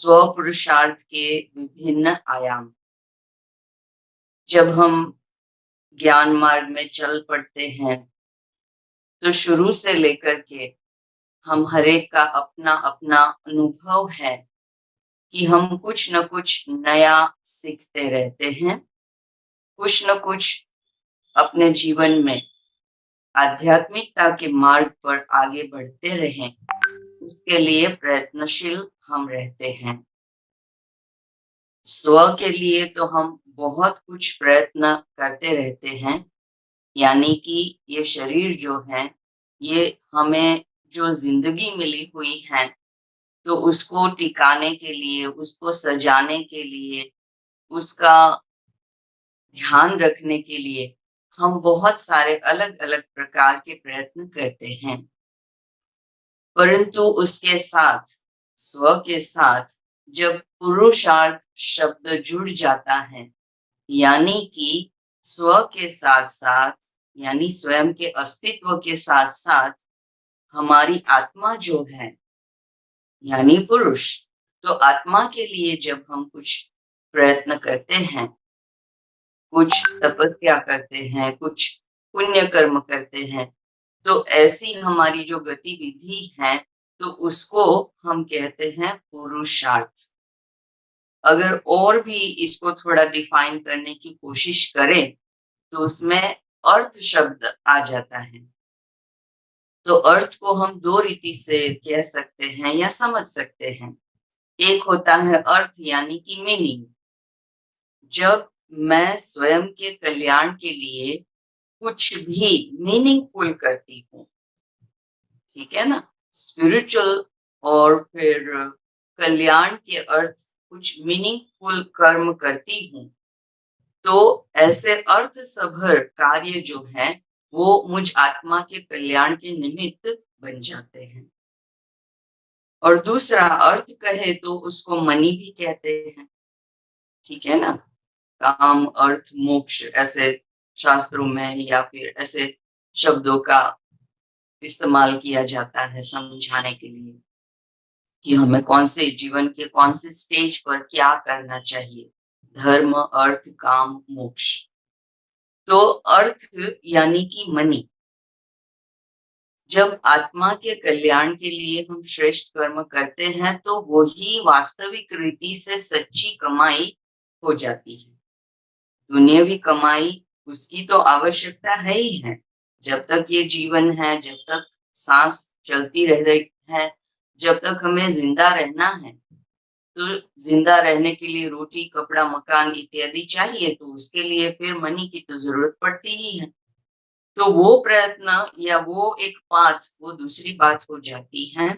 स्व पुरुषार्थ के विभिन्न आयाम। जब हम ज्ञान मार्ग में चल पड़ते हैं तो शुरू से लेकर के हम हरेक का अपना अपना अनुभव है कि हम कुछ न कुछ नया सीखते रहते हैं, कुछ न कुछ अपने जीवन में आध्यात्मिकता के मार्ग पर आगे बढ़ते रहें, उसके लिए प्रयत्नशील हम रहते हैं। स्व के लिए तो हम बहुत कुछ प्रयत्न करते रहते हैं, यानी कि ये शरीर जो है, ये हमें जो जिंदगी मिली हुई है, तो उसको टिकाने के लिए, उसको सजाने के लिए, उसका ध्यान रखने के लिए हम बहुत सारे अलग अलग प्रकार के प्रयत्न करते हैं। परंतु उसके साथ, स्व के साथ जब पुरुषार्थ शब्द जुड़ जाता है, यानी कि स्व के साथ साथ, यानी स्वयं के अस्तित्व के साथ साथ हमारी आत्मा जो है, यानी पुरुष, तो आत्मा के लिए जब हम कुछ प्रयत्न करते हैं, कुछ तपस्या करते हैं, कुछ पुण्य कर्म करते हैं, तो ऐसी हमारी जो गतिविधि है, तो उसको हम कहते हैं पुरुषार्थ। अगर और भी इसको थोड़ा डिफाइन करने की कोशिश करें तो उसमें अर्थ शब्द आ जाता है। तो अर्थ को हम दो रीति से कह सकते हैं या समझ सकते हैं। एक होता है अर्थ, यानी कि मीनिंग। जब मैं स्वयं के कल्याण के लिए कुछ भी मीनिंगफुल करती हूँ, ठीक है ना, स्पिरिचुअल और फिर कल्याण के अर्थ कुछ मीनिंगफुल कर्म करती हूँ, तो ऐसे अर्थ सभर कार्य जो है वो मुझ आत्मा के कल्याण के निमित्त बन जाते हैं। और दूसरा अर्थ कहे तो उसको मनी भी कहते हैं, ठीक है ना, काम, अर्थ, मोक्ष, ऐसे शास्त्रों में या फिर ऐसे शब्दों का इस्तेमाल किया जाता है समझाने के लिए कि हमें कौन से जीवन के कौन से स्टेज पर क्या करना चाहिए। धर्म, अर्थ, काम, मोक्ष। तो अर्थ यानी कि मनी। जब आत्मा के कल्याण के लिए हम श्रेष्ठ कर्म करते हैं तो वही वास्तविक रीति से सच्ची कमाई हो जाती है। दुनियावी कमाई उसकी तो आवश्यकता है ही है। जब तक ये जीवन है, जब तक सांस चलती रह रही है, जब तक हमें जिंदा रहना है, तो जिंदा रहने के लिए रोटी, कपड़ा, मकान इत्यादि चाहिए, तो उसके लिए फिर मनी की तो जरूरत पड़ती ही है। तो वो प्रयत्न या वो एक पाथ, वो दूसरी बात हो जाती है।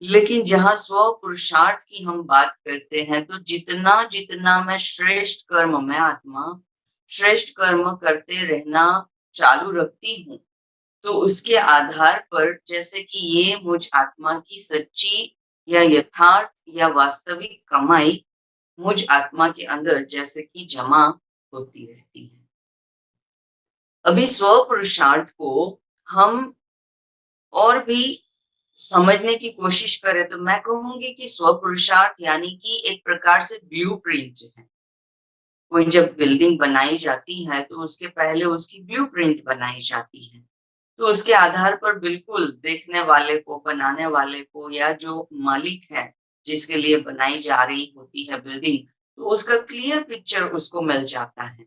लेकिन जहाँ स्व पुरुषार्थ की हम बात करते हैं, तो जितना जितना मैं श्रेष्ठ कर्म, मैं आत्मा श्रेष्ठ कर्म करते रहना चालू रखती हूँ, तो उसके आधार पर जैसे कि ये मुझ आत्मा की सच्ची या यथार्थ या वास्तविक कमाई मुझ आत्मा के अंदर जैसे कि जमा होती रहती है। अभी स्व पुरुषार्थ को हम और भी समझने की कोशिश करें तो मैं कहूंगी कि स्व पुरुषार्थ यानी कि एक प्रकार से ब्लूप्रिंट है। कोई जब बिल्डिंग बनाई जाती है तो उसके पहले उसकी ब्लूप्रिंट बनाई जाती है, तो उसके आधार पर बिल्कुल देखने वाले को, बनाने वाले को, या जो मालिक है जिसके लिए बनाई जा रही होती है बिल्डिंग, तो उसका क्लियर पिक्चर उसको मिल जाता है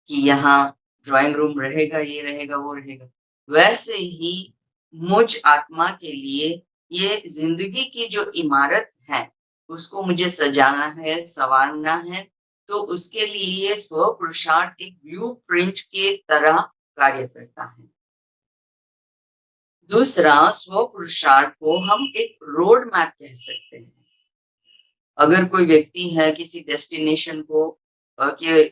कि यहाँ ड्राइंग रूम रहेगा, ये रहेगा, वो रहेगा। वैसे ही मुझ आत्मा के लिए ये जिंदगी की जो इमारत है उसको मुझे सजाना है, संवारना है, तो उसके लिए ये स्व पुरुषार्थ एक ब्लूप्रिंट के तरह कार्य करता है। दूसरा, स्व पुरुषार्थ को हम एक रोड मैप कह सकते हैं। अगर कोई व्यक्ति है किसी डेस्टिनेशन को के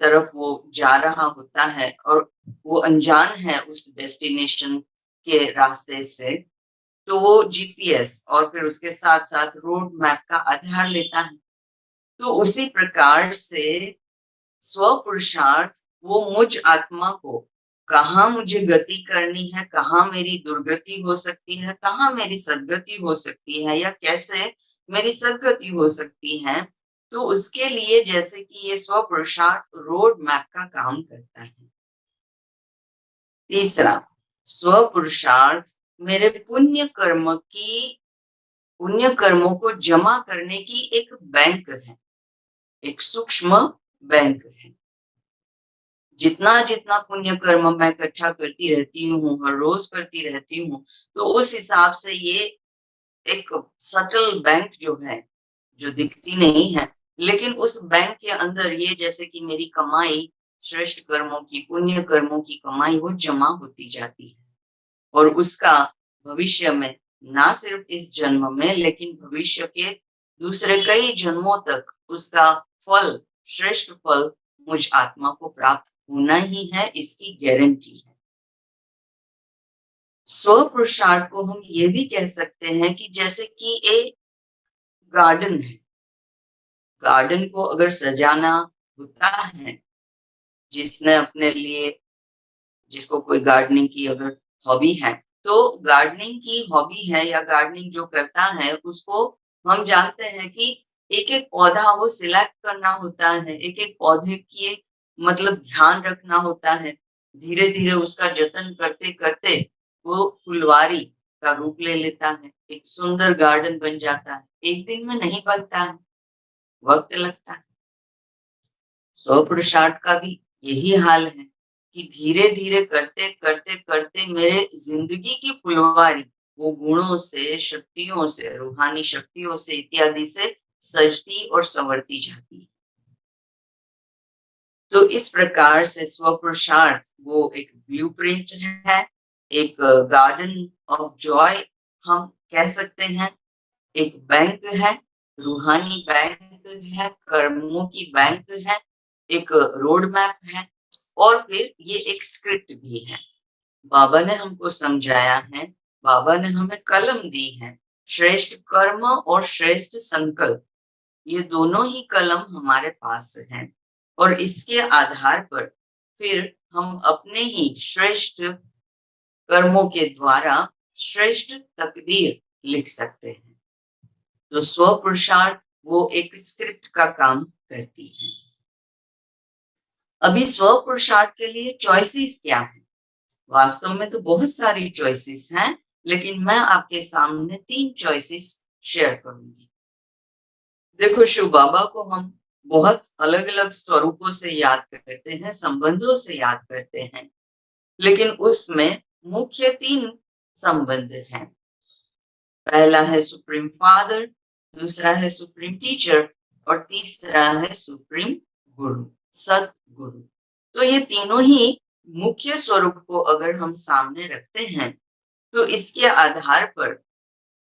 तरफ वो जा रहा होता है और वो अनजान है उस डेस्टिनेशन के रास्ते से, तो वो जीपीएस और फिर उसके साथ साथ रोड मैप का आधार लेता है। तो उसी प्रकार से स्व पुरुषार्थ वो मुझ आत्मा को कहाँ मुझे गति करनी है, कहाँ मेरी दुर्गति हो सकती है, कहाँ मेरी सदगति हो सकती है, या कैसे मेरी सदगति हो सकती है। तो उसके लिए जैसे कि ये स्व पुरुषार्थ रोड मैप का काम करता है। तीसरा, स्व पुरुषार्थ मेरे पुण्य कर्मों को जमा करने की एक बैंक है, एक सूक्ष्म बैंक है। जितना जितना पुण्य कर्म मैं इकट्ठा करती रहती हूँ, हर रोज करती रहती हूँ, तो उस हिसाब से ये एक सटल बैंक जो है, जो दिखती नहीं है, लेकिन उस बैंक के अंदर ये जैसे कि मेरी कमाई, श्रेष्ठ कर्मों की, पुण्य कर्मों की कमाई वो जमा होती जाती है। और उसका भविष्य में, ना सिर्फ इस जन्म में, लेकिन भविष्य के दूसरे कई जन्मों तक उसका फल, श्रेष्ठ फल मुझ आत्मा को प्राप्त होना ही है, इसकी गारंटी है। स्व पुरुषार्थ को हम ये भी कह सकते हैं कि जैसे कि एक गार्डन है, गार्डन को अगर सजाना होता है, जिसने अपने लिए, जिसको कोई गार्डनिंग की अगर हॉबी है, तो गार्डनिंग की हॉबी है या गार्डनिंग जो करता है, उसको हम जानते हैं कि एक एक पौधा वो सिलेक्ट करना होता है, एक एक पौधे की मतलब ध्यान रखना होता है। धीरे धीरे उसका जतन करते करते वो फुलवारी का रूप ले लेता है, एक सुंदर गार्डन बन जाता है। एक दिन में नहीं बनता है, वक्त लगता है। स्व पुरुषार्थ का भी यही हाल है कि धीरे धीरे करते करते करते मेरे जिंदगी की फुलवारी वो गुणों से, शक्तियों से, रूहानी शक्तियों से इत्यादि से सजती और संवरती जाती है। तो इस प्रकार से स्व पुरुषार्थ वो एक ब्लूप्रिंट है, एक गार्डन ऑफ जॉय हम कह सकते हैं, एक बैंक है, रूहानी बैंक है, कर्मों की बैंक है, एक रोड मैप है, और फिर ये एक स्क्रिप्ट भी है। बाबा ने हमको समझाया है, बाबा ने हमें कलम दी है, श्रेष्ठ कर्म और श्रेष्ठ संकल्प, ये दोनों ही कलम हमारे पास हैं। और इसके आधार पर फिर हम अपने ही श्रेष्ठ कर्मों के द्वारा श्रेष्ठ तकदीर लिख सकते हैं। तो स्व पुरुषार्थ वो एक स्क्रिप्ट का काम करती है। अभी स्व पुरुषार्थ के लिए चॉइसेस क्या है? वास्तव में तो बहुत सारी चॉइसेस हैं, लेकिन मैं आपके सामने 3 चॉइसेस शेयर करूंगी। देखो, शिव बाबा को हम बहुत अलग अलग स्वरूपों से याद करते हैं, संबंधों से याद करते हैं, लेकिन उसमें मुख्य 3 संबंध हैं। पहला है सुप्रीम फादर, दूसरा है सुप्रीम टीचर, और तीसरा है सुप्रीम गुरु, सतगुरु। तो ये तीनों ही मुख्य स्वरूप को अगर हम सामने रखते हैं, तो इसके आधार पर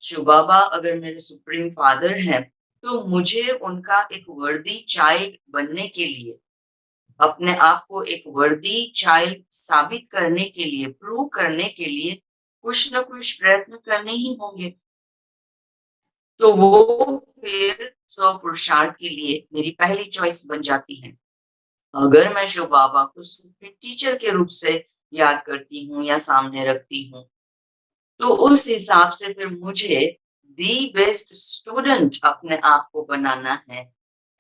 शिव बाबा अगर मेरे सुप्रीम फादर हैं, तो मुझे उनका एक वर्दी चाइल्ड बनने के लिए, अपने आप को एक वर्दी चाइल्ड साबित करने के लिए, प्रूव करने के लिए कुछ न कुछ प्रयत्न करने ही होंगे। तो वो फिर स्व पुरुषार्थ के लिए मेरी पहली चॉइस बन जाती है। अगर मैं शिव बाबा को सुप्रीम टीचर के रूप से याद करती हूँ या सामने रखती हूँ, तो उस हिसाब से फिर मुझे दी बेस्ट स्टूडेंट अपने आप को बनाना है,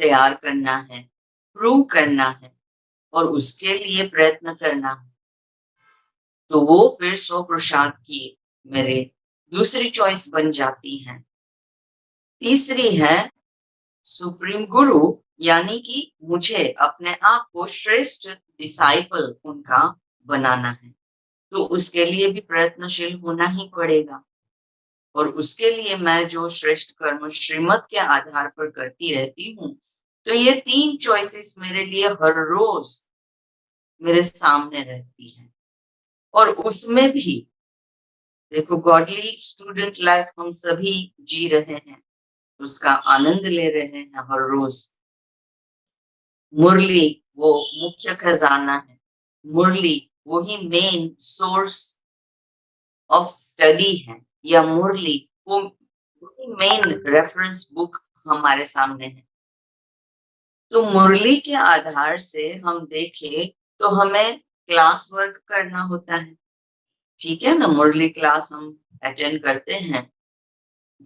तैयार करना है, प्रूव करना है, और उसके लिए प्रयत्न करना है। तो वो फिर स्व पुरुषार्थ की मेरे दूसरी चॉइस बन जाती है। तीसरी है सुप्रीम गुरु, यानी कि मुझे अपने आप को श्रेष्ठ डिसाइपल उनका बनाना है। तो उसके लिए भी प्रयत्नशील होना ही पड़ेगा, और उसके लिए मैं जो श्रेष्ठ कर्म श्रीमत के आधार पर करती रहती हूँ। तो ये 3 चॉइसेस मेरे लिए हर रोज मेरे सामने रहती है, और उसमें भी देखो, गॉडली स्टूडेंट लाइफ हम सभी जी रहे हैं, उसका आनंद ले रहे हैं हर रोज। मुरली वो मुख्य खजाना है, मुरली वही मेन सोर्स ऑफ स्टडी है, या मुरली वो मेन रेफरेंस बुक हमारे सामने है। तो मुरली के आधार से हम देखें तो हमें क्लास वर्क करना होता है, ठीक है ना। मुरली क्लास हम अटेंड करते हैं,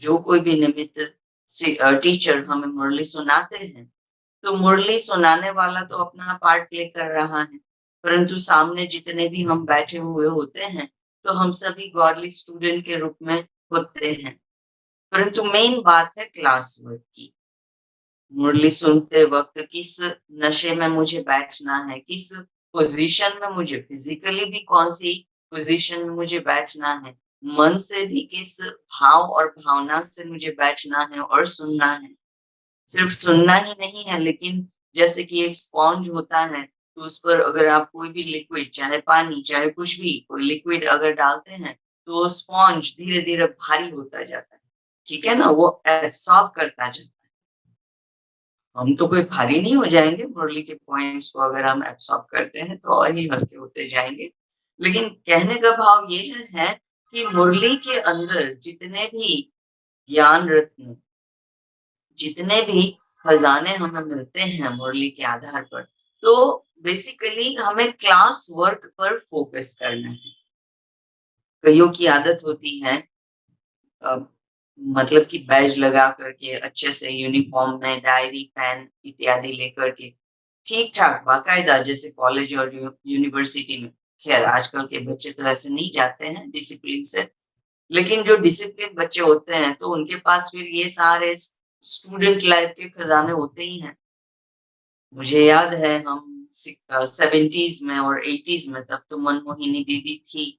जो कोई भी निमित्त टीचर हमें मुरली सुनाते हैं, तो मुरली सुनाने वाला तो अपना पार्ट प्ले कर रहा है, परंतु सामने जितने भी हम बैठे हुए होते हैं तो हम सभी गॉडली स्टूडेंट के रूप में होते हैं। परंतु मेन बात है क्लास वर्क की। मुरली सुनते वक्त किस नशे में मुझे बैठना है, किस पोजीशन में मुझे, फिजिकली भी कौन सी पोजीशन में मुझे बैठना है, मन से भी किस भाव और भावना से मुझे बैठना है और सुनना है। सिर्फ सुनना ही नहीं है, लेकिन जैसे कि एक स्पॉन्ज होता है, तो उस पर अगर आप कोई भी लिक्विड, चाहे पानी चाहे कुछ भी, कोई लिक्विड अगर डालते हैं तो वो स्पॉन्ज धीरे धीरे भारी होता जाता है, ठीक है ना, वो एब्सॉर्ब करता जाता है। हम तो कोई भारी नहीं हो जाएंगे, मुरली के पॉइंट्स को अगर हम एब्सॉर्ब करते हैं तो और ही हल्के होते जाएंगे। लेकिन कहने का भाव ये है कि मुरली के अंदर जितने भी ज्ञान रत्न, जितने भी खजाने हमें मिलते हैं मुरली के आधार पर, तो बेसिकली हमें क्लास वर्क पर फोकस करना है। कईयों की आदत होती है मतलब कि बैज लगा करके अच्छे से यूनिफॉर्म में डायरी पेन इत्यादि लेकर के ठीक ठाक बाकायदा, जैसे कॉलेज और यूनिवर्सिटी में, खैर आजकल के बच्चे तो ऐसे नहीं जाते हैं डिसिप्लिन से, लेकिन जो डिसिप्लिन बच्चे होते हैं तो उनके पास फिर ये सारे स्टूडेंट लाइफ के खजाने होते ही हैं। मुझे याद है हम 70s में और 80s में, तब तो मनमोहिनी दीदी थी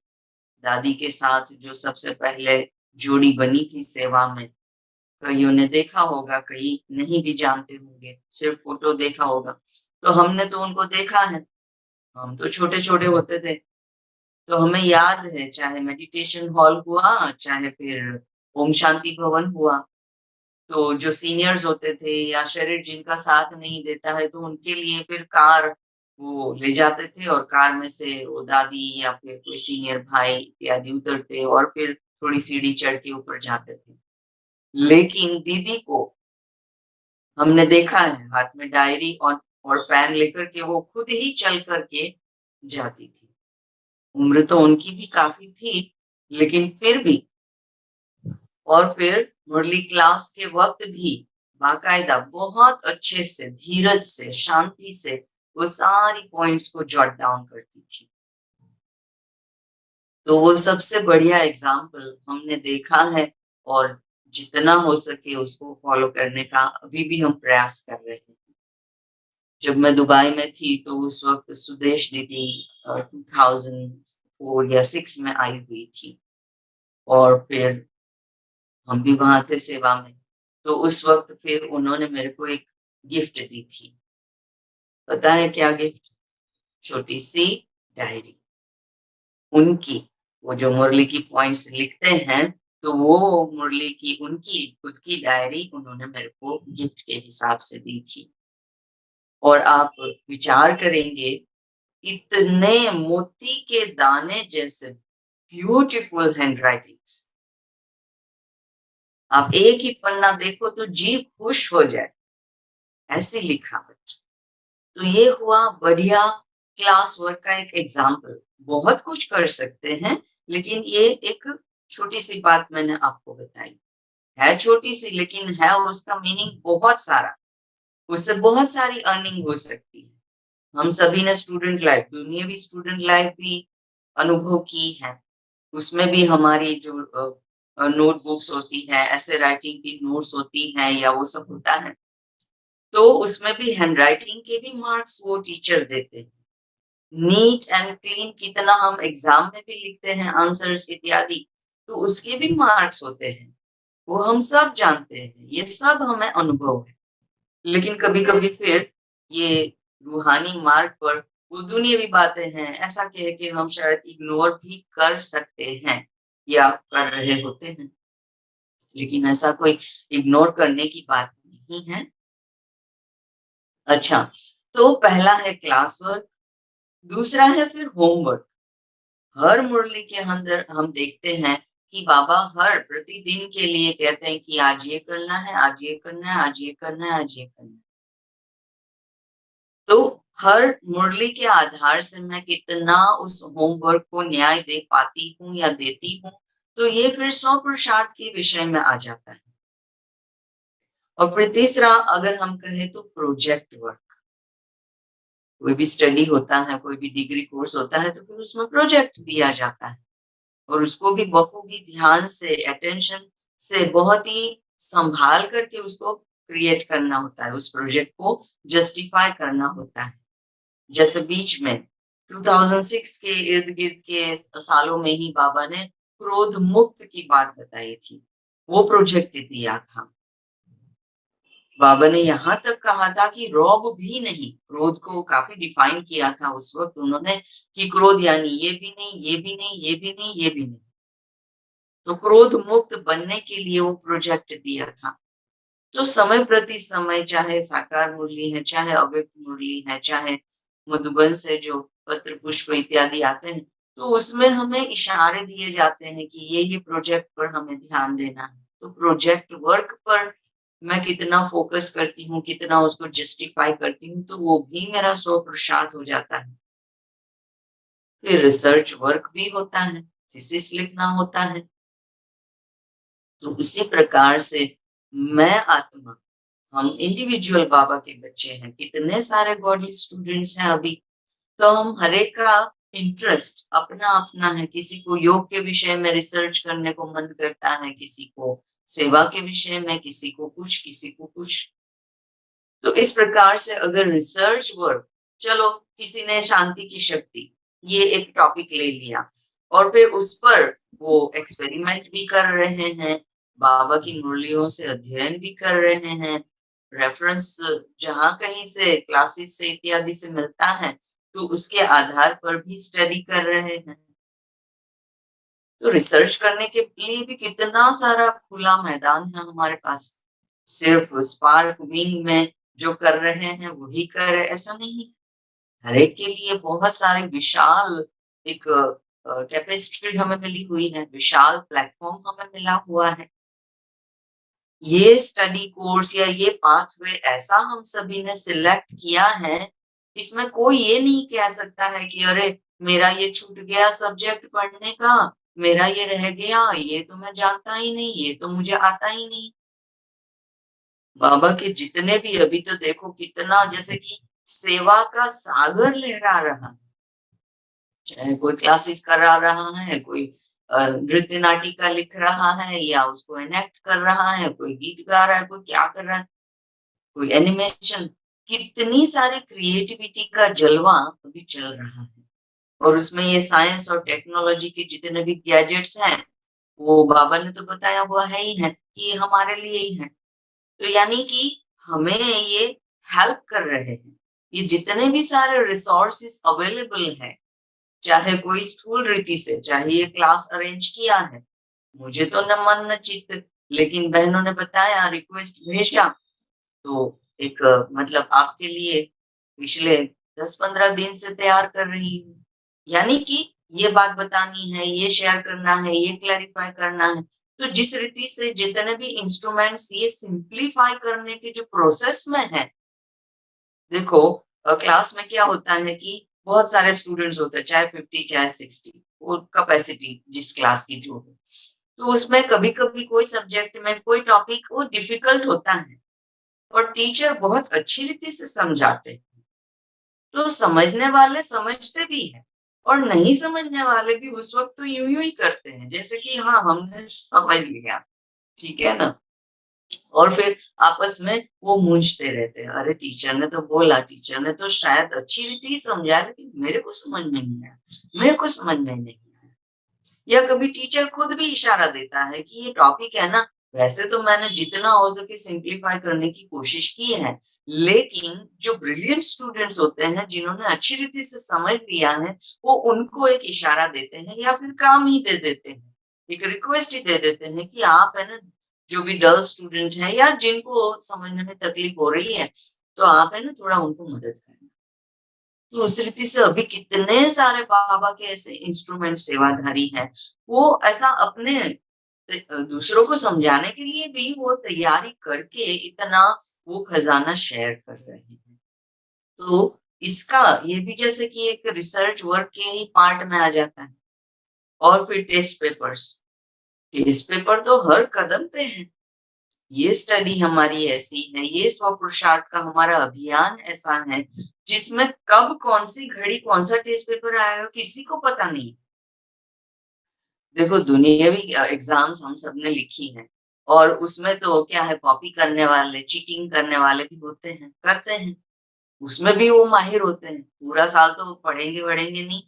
दादी के साथ, जो सबसे पहले जोड़ी बनी थी सेवा में। कईयों ने देखा होगा, कई नहीं भी जानते होंगे, सिर्फ फोटो देखा होगा। तो हमने तो उनको देखा है, हम तो छोटे छोटे होते थे, तो हमें याद है, चाहे मेडिटेशन हॉल हुआ चाहे फिर ओम शांति भवन हुआ, तो जो सीनियर्स होते थे या शरीर जिनका साथ नहीं देता है, तो उनके लिए फिर कार वो ले जाते थे और कार में से वो दादी या फिर कोई सीनियर भाई इत्यादि उतरते और फिर थोड़ी सीढ़ी चढ़ के ऊपर जाते थे। लेकिन दीदी को हमने देखा है हाथ में डायरी और पेन लेकर के वो खुद ही चल करके जाती थी। उम्र तो उनकी भी काफी थी, लेकिन फिर भी। और फिर मुरली क्लास के वक्त भी बाकायदा बहुत अच्छे से, धीरज से, शांति से वो सारी पॉइंट्स को जॉट डाउन करती थी। तो वो सबसे बढ़िया एग्जाम्पल हमने देखा है, और जितना हो सके उसको फॉलो करने का अभी भी हम प्रयास कर रहे हैं। जब मैं दुबई में थी तो उस वक्त सुदेश दीदी 2004 या 6 में आई हुई थी, और फिर हम भी वहां थे सेवा में। तो उस वक्त फिर उन्होंने मेरे को एक गिफ्ट दी थी। पता है क्या गिफ्ट? छोटी सी डायरी उनकी, वो जो मुरली की पॉइंट्स लिखते हैं, तो वो मुरली की उनकी खुद की डायरी उन्होंने मेरे को गिफ्ट के हिसाब से दी थी। और आप विचार करेंगे, इतने मोती के दाने जैसे ब्यूटीफुल हैंड राइटिंग्स, आप एक ही पन्ना देखो तो जी खुश हो जाए, ऐसी लिखावट। तो ये हुआ बढ़िया क्लास वर्क का एक एग्जाम्पल। बहुत कुछ कर सकते हैं, लेकिन ये एक छोटी सी बात मैंने आपको बताई, है छोटी सी लेकिन है उसका मीनिंग बहुत सारा, उससे बहुत सारी अर्निंग हो सकती है। हम सभी ने स्टूडेंट लाइफ, दुनियावी स्टूडेंट लाइफ भी अनुभव की है। उसमें भी हमारी जो नोटबुक्स होती है, ऐसे राइटिंग की नोट्स होती हैं या वो सब होता है, तो उसमें भी हैंडराइटिंग के भी मार्क्स वो टीचर देते हैं। नीट एंड क्लीन कितना हम एग्जाम में भी लिखते हैं आंसर्स इत्यादि, तो उसके भी मार्क्स होते हैं, वो हम सब जानते हैं, ये सब हमें अनुभव है। लेकिन कभी कभी फिर ये रूहानी मार्ग पर वो दुनियावी बातें हैं, ऐसा कह के हम शायद इग्नोर भी कर सकते हैं या कर रहे होते हैं, लेकिन ऐसा कोई इग्नोर करने की बात नहीं है। अच्छा, तो पहला है क्लास वर्क, दूसरा है फिर होमवर्क। हर मुरली के अंदर हम देखते हैं कि बाबा हर प्रतिदिन के लिए कहते हैं कि आज ये करना है, आज ये करना है, आज ये करना है, आज ये करना है। तो हर मुरली के आधार से मैं कितना उस होमवर्क को न्याय दे पाती हूँ या देती हूँ, तो ये फिर 100% के विषय में आ जाता है। और फिर तीसरा अगर हम कहें तो प्रोजेक्ट वर्क। कोई भी स्टडी होता है, कोई भी डिग्री कोर्स होता है, तो फिर उसमें प्रोजेक्ट दिया जाता है और उसको भी बखूबी ध्यान से, अटेंशन से, बहुत ही संभाल करके उसको क्रिएट करना होता है, उस प्रोजेक्ट को जस्टिफाई करना होता है। जैसे बीच में 2006 के इर्द गिर्द के सालों में ही बाबा ने क्रोध मुक्त की बात बताई थी, वो प्रोजेक्ट दिया था। बाबा ने यहाँ तक कहा था कि रौब भी नहीं, क्रोध को काफी डिफाइन किया था उस वक्त उन्होंने कि क्रोध यानी ये भी नहीं, ये भी नहीं, ये भी नहीं, ये भी नहीं। तो क्रोध मुक्त बनने के लिए वो प्रोजेक्ट दिया था। तो समय प्रति समय, चाहे साकार मुरली है, चाहे अव्यक्त मुरली है, चाहे मधुबन से जो पत्र पुष्प इत्यादि आते हैं, तो उसमें हमें इशारे दिए जाते हैं कि ये प्रोजेक्ट पर हमें ध्यान देना है। तो प्रोजेक्ट वर्क पर मैं कितना फोकस करती हूँ, कितना उसको जस्टिफाई करती हूँ, तो वो भी मेरा 100% हो जाता है। फिर रिसर्च वर्क भी होता है, थीसिस लिखना होता है। तो उसी प्रकार से मैं आत्मा, हम इंडिविजुअल बाबा के बच्चे हैं, कितने सारे गॉडली स्टूडेंट्स हैं अभी, तो हम हर एक का इंटरेस्ट अपना अपना है। किसी को योग के विषय में रिसर्च करने को मन करता है, किसी को सेवा के विषय में, किसी को कुछ, किसी को कुछ। तो इस प्रकार से अगर रिसर्च वर्क, चलो किसी ने शांति की शक्ति ये एक टॉपिक ले लिया और फिर उस पर वो एक्सपेरिमेंट भी कर रहे हैं, बाबा की मुरलियों से अध्ययन भी कर रहे हैं, रेफरेंस जहां कहीं से क्लासेस से इत्यादि से मिलता है तो उसके आधार पर भी स्टडी कर रहे हैं। तो रिसर्च करने के लिए भी कितना सारा खुला मैदान है हमारे पास। सिर्फ स्पार्क विंग में जो कर रहे हैं वही कर रहे, ऐसा नहीं। हर एक के लिए बहुत सारे विशाल एक टेपेस्ट्री हमें मिली हुई है, विशाल प्लेटफॉर्म हमें मिला हुआ है। ये स्टडी कोर्स या ये पाथवे ऐसा हम सभी ने सिलेक्ट किया है, इसमें कोई ये नहीं कह सकता है कि अरे मेरा ये छूट गया सब्जेक्ट पढ़ने का, मेरा ये रह गया, ये तो मैं जानता ही नहीं, ये तो मुझे आता ही नहीं। बाबा के जितने भी, अभी तो देखो कितना, जैसे कि सेवा का सागर लहरा रहा, चाहे कोई क्लासेस करा रहा है, कोई नृत्य नाटिका लिख रहा है या उसको एनेक्ट कर रहा है, कोई गीत गा रहा है, कोई क्या कर रहा है, कोई एनिमेशन, कितनी सारी क्रिएटिविटी का जलवा अभी चल रहा है। और उसमें ये साइंस और टेक्नोलॉजी के जितने भी गैजेट्स हैं, वो बाबा ने तो बताया हुआ है ही है कि ये हमारे लिए ही है। तो यानी कि हमें ये हेल्प कर रहे हैं। ये जितने भी सारे रिसोर्सेस अवेलेबल है, चाहे कोई स्थूल रीति से, चाहे ये क्लास अरेंज किया है, मुझे तो न मन न चित्त, लेकिन बहनों ने बताया, रिक्वेस्ट भेजा, तो एक मतलब आपके लिए पिछले 10-15 दिन से तैयार कर रही हूँ। यानी कि ये बात बतानी है, ये शेयर करना है, ये क्लैरिफाई करना है। तो जिस रीति से जितने भी इंस्ट्रूमेंट्स ये सिंप्लीफाई करने के जो प्रोसेस में है, देखो क्लास में क्या होता है कि बहुत सारे स्टूडेंट्स होते हैं, चाहे 50 चाहे 60, वो कैपेसिटी जिस क्लास की जो हो, तो उसमें कभी कभी कोई सब्जेक्ट में कोई टॉपिक वो डिफिकल्ट होता है और टीचर बहुत अच्छी रीति से समझाते हैं, तो समझने वाले समझते भी हैं और नहीं समझने वाले भी उस वक्त तो यूं ही करते हैं जैसे कि हाँ हमने समझ लिया, ठीक है ना। और फिर आपस में वो मूंझते रहते हैं, अरे टीचर ने तो बोला, टीचर ने तो शायद अच्छी रीति समझाया, लेकिन मेरे को समझ में नहीं आया, मेरे को समझ में नहीं आया। या कभी टीचर खुद भी इशारा देता है कि ये टॉपिक है ना, वैसे तो मैंने जितना हो सके सिंप्लीफाई करने की कोशिश की है, लेकिन जो ब्रिलियंट स्टूडेंट्स होते हैं जिन्होंने अच्छी रीति से समझ लिया है, वो उनको एक इशारा देते हैं या फिर काम ही दे देते हैं, एक रिक्वेस्ट ही दे देते हैं कि आप है ना, जो भी डल स्टूडेंट है या जिनको समझने में तकलीफ हो रही है, तो आप है ना थोड़ा उनको मदद करना। तो उस रीति से अभी कितने सारे बाबा के ऐसे इंस्ट्रूमेंट सेवाधारी हैं, वो ऐसा अपने दूसरों को समझाने के लिए भी वो तैयारी करके इतना वो खजाना शेयर कर रहे हैं। तो इसका ये भी जैसे कि एक रिसर्च वर्क के ही पार्ट में आ जाता है। और फिर टेस्ट पेपर्स, टेस्ट पेपर तो हर कदम पे है। ये स्टडी हमारी ऐसी है, ये स्व पुरुषार्थ का हमारा अभियान ऐसा है जिसमें कब कौन सी घड़ी कौन सा टेस्ट पेपर आएगा किसी को पता नहीं। देखो दुनियावी एग्जाम्स हम सबने लिखी है और उसमें तो क्या है, कॉपी करने वाले चीटिंग करने वाले भी होते हैं, करते हैं, उसमें भी वो माहिर होते हैं। पूरा साल तो पढ़ेंगे वढ़ेंगे नहीं,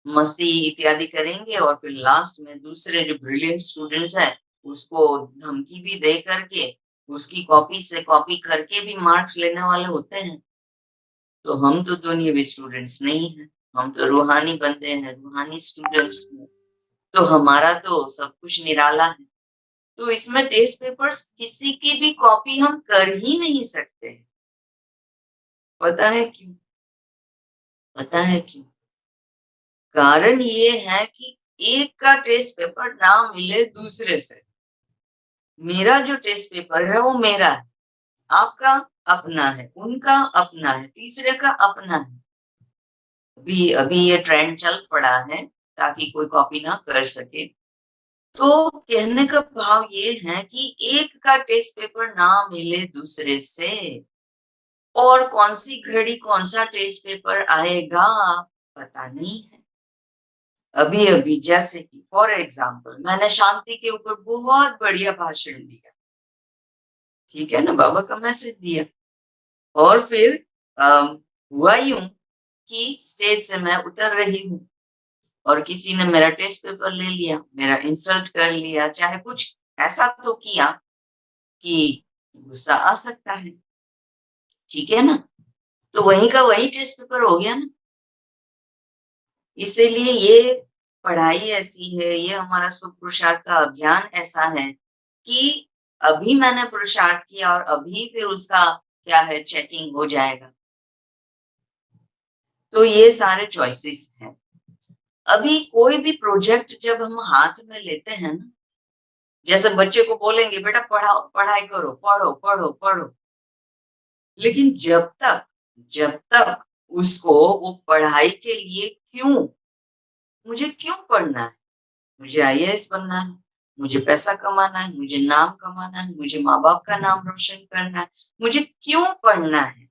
मस्ती इत्यादि करेंगे और फिर लास्ट में दूसरे जो ब्रिलियंट स्टूडेंट्स है उसको धमकी भी दे करके उसकी कॉपी से कॉपी करके भी मार्क्स लेने वाले होते हैं। तो हम तो दुनियावी स्टूडेंट्स नहीं हैं, हम तो रूहानी बंदे हैं, रूहानी स्टूडेंट्स हैं। तो हमारा तो सब कुछ निराला है। तो इसमें टेस्ट पेपर्स किसी की भी कॉपी हम कर ही नहीं सकते। पता है क्यों? पता है क्यों? कारण ये है कि एक का टेस्ट पेपर ना मिले दूसरे से। मेरा जो टेस्ट पेपर है वो मेरा है, आपका अपना है, उनका अपना है, तीसरे का अपना है। अभी अभी ये ट्रेंड चल पड़ा है ताकि कोई कॉपी ना कर सके। तो कहने का भाव ये है कि एक का टेस्ट पेपर ना मिले दूसरे से, और कौन सी घड़ी कौन सा टेस्ट पेपर आएगा पता नहीं है। अभी अभी जैसे कि फॉर एग्जाम्पल मैंने शांति के ऊपर बहुत बढ़िया भाषण दिया, ठीक है ना, बाबा का मैसेज दिया, और फिर हुआ यूं कि स्टेज से मैं उतर रही हूँ और किसी ने मेरा टेस्ट पेपर ले लिया, मेरा इंसल्ट कर लिया, चाहे कुछ ऐसा तो किया कि गुस्सा आ सकता है, ठीक है ना। तो वही का वही टेस्ट पेपर हो गया ना। इसीलिए ये पढ़ाई ऐसी है, ये हमारा स्व पुरुषार्थ का अभियान ऐसा है कि अभी मैंने पुरुषार्थ किया और अभी फिर उसका क्या है, चेकिंग हो जाएगा। तो ये सारे चॉइसेस हैं। अभी कोई भी प्रोजेक्ट जब हम हाथ में लेते हैं ना, जैसे बच्चे को बोलेंगे बेटा पढ़ाओ, पढ़ाई करो, पढ़ो पढ़ो पढ़ो, लेकिन जब तक उसको वो पढ़ाई के लिए क्यों, मुझे क्यों पढ़ना है, मुझे आईएएस बनना है, मुझे पैसा कमाना है, मुझे नाम कमाना है, मुझे माँ बाप का नाम रोशन करना है, मुझे क्यों पढ़ना है,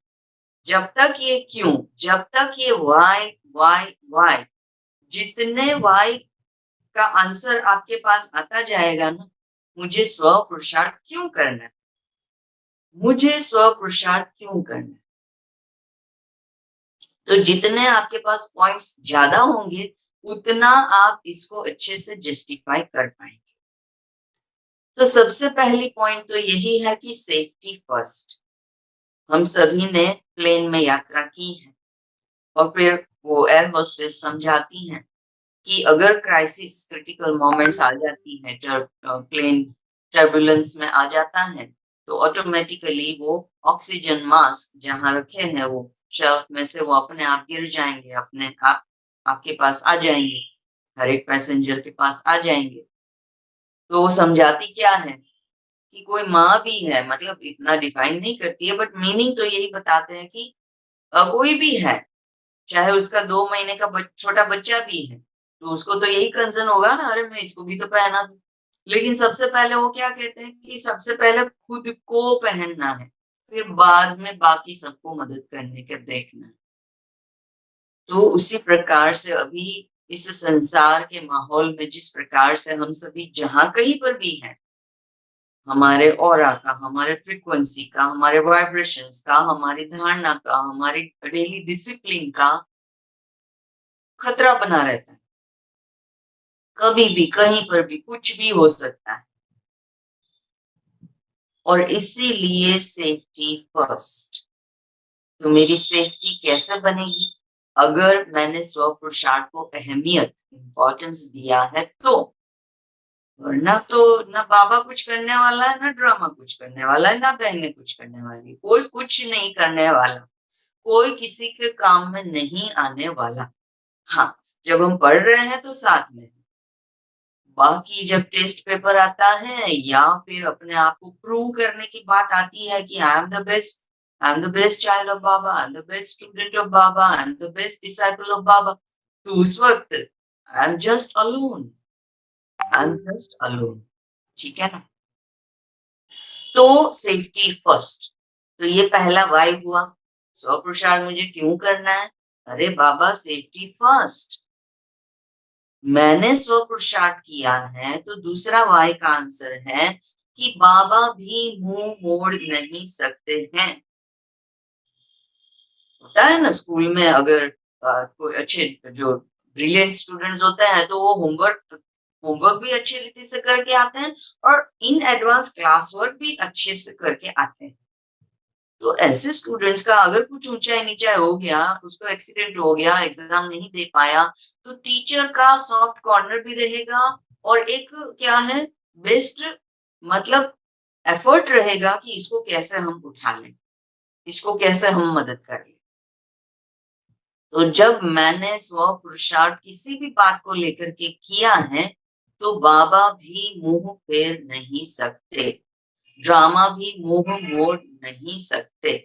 जब तक ये क्यों, जब तक ये वाई वाई वाई, जितने वाई का आंसर आपके पास आता जाएगा ना, मुझे स्व पुरुषार्थ क्यों करना है, मुझे स्व पुरुषार्थ क्यों करना है, तो जितने आपके पास पॉइंट्स ज्यादा होंगे उतना आप इसको अच्छे से जस्टिफाई कर पाएंगे। तो सबसे पहली पॉइंट तो यही है कि सेफ्टी फर्स्ट। हम सभी ने प्लेन में यात्रा की है और फिर वो एयर होस्टेस समझाती हैं कि अगर क्राइसिस क्रिटिकल मोमेंट्स आ जाती हैं, प्लेन टर्बुलेंस में आ जाता है, तो ऑटोमेटिकली वो ऑक्सीजन मास्क जहां रखे हैं वो शेल्फ में से वो अपने आप गिर जाएंगे, अपने आप आपके पास आ जाएंगे, हर एक पैसेंजर के पास आ जाएंगे। तो वो समझाती क्या है कि कोई माँ भी है, मतलब इतना डिफाइन नहीं करती है बट मीनिंग तो यही बताते हैं कि कोई भी है, चाहे उसका 2 महीने का छोटा बच्चा भी है, तो उसको तो यही कंसर्न होगा ना, अरे मैं इसको भी तो पहना दूं। लेकिन सबसे पहले वो क्या कहते हैं कि सबसे पहले खुद को पहनना है, फिर बाद में बाकी सबको मदद करने के देखना है। तो उसी प्रकार से अभी इस संसार के माहौल में जिस प्रकार से हम सभी जहां कहीं पर भी हैं, हमारे ऑरा का, हमारे फ्रीक्वेंसी का, हमारे वाइब्रेशंस का, हमारी धारणा का, हमारी डेली डिसिप्लिन का खतरा बना रहता है। कभी भी कहीं पर भी कुछ भी हो सकता है, और इसीलिए सेफ्टी फर्स्ट। तो मेरी सेफ्टी कैसे बनेगी? अगर मैंने स्व पुरुषार्थ को अहमियत, इंपॉर्टेंस दिया है तो। वरना तो ना बाबा कुछ करने वाला है, ना ड्रामा कुछ करने वाला है, ना बहनें कुछ करने वाली, कोई कुछ नहीं करने वाला, कोई किसी के काम में नहीं आने वाला। हाँ, जब हम पढ़ रहे हैं तो साथ में, बाकी जब टेस्ट पेपर आता है या फिर अपने आप को प्रूव करने की बात आती है कि I am the best, I am the best child of Baba, I am the best student of Baba, I am the best disciple of Baba, तो उस वक्त I am just alone, I am just alone, ठीक है ना। तो सेफ्टी फर्स्ट, तो ये पहला वाई हुआ। स्व पुरुषार्थ मुझे क्यों करना है? अरे बाबा, सेफ्टी फर्स्ट। मैंने स्व पुरुषार्थ किया है, तो दूसरा वाई का आंसर है कि बाबा भी मुंह मोड़ नहीं सकते हैं। होता है ना स्कूल में, अगर कोई अच्छे जो ब्रिलियंट स्टूडेंट्स होते हैं तो वो होमवर्क होमवर्क भी अच्छी रीति से करके आते हैं और इन एडवांस क्लास वर्क भी अच्छे से करके आते हैं। तो ऐसे स्टूडेंट्स का अगर कुछ ऊंचाई नीचाई हो गया, उसको एक्सीडेंट हो गया, एग्जाम नहीं दे पाया, तो टीचर का सॉफ्ट कॉर्नर भी रहेगा और एक क्या है, बेस्ट मतलब एफर्ट रहेगा कि इसको कैसे हम उठा लें, इसको कैसे हम मदद कर लें। तो जब मैंने स्व पुरुषार्थ किसी भी बात को लेकर के किया है, तो बाबा भी मुंह फेर नहीं सकते, ड्रामा भी मुंह मोड़ नहीं सकते।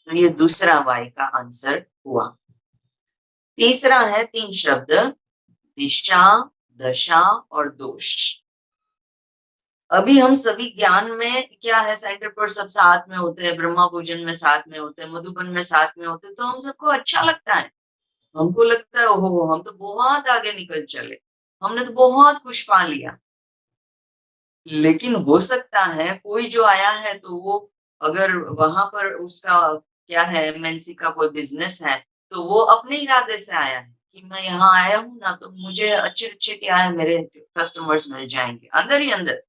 तो ये दूसरा वाई का आंसर हुआ। तीसरा है 3 शब्द, दिशा, दशा और दोष। अभी हम सभी ज्ञान में क्या है, सेंटर पर सब साथ में होते हैं, ब्रह्मा पूजन में साथ में होते हैं, मधुबन में साथ में होते हैं, तो हम सबको अच्छा लगता है। हमको लगता है ओहो, हम तो बहुत आगे निकल चले, हमने तो बहुत कुछ पा लिया। लेकिन हो सकता है कोई जो आया है तो वो, अगर वहां पर उसका क्या है, एमएनसी का कोई बिजनेस है, तो वो अपने इरादे से आया है कि मैं यहाँ आया हूँ ना, तो मुझे अच्छे अच्छे क्या है, मेरे कस्टमर्स मिल जाएंगे। अंदर ही अंदर,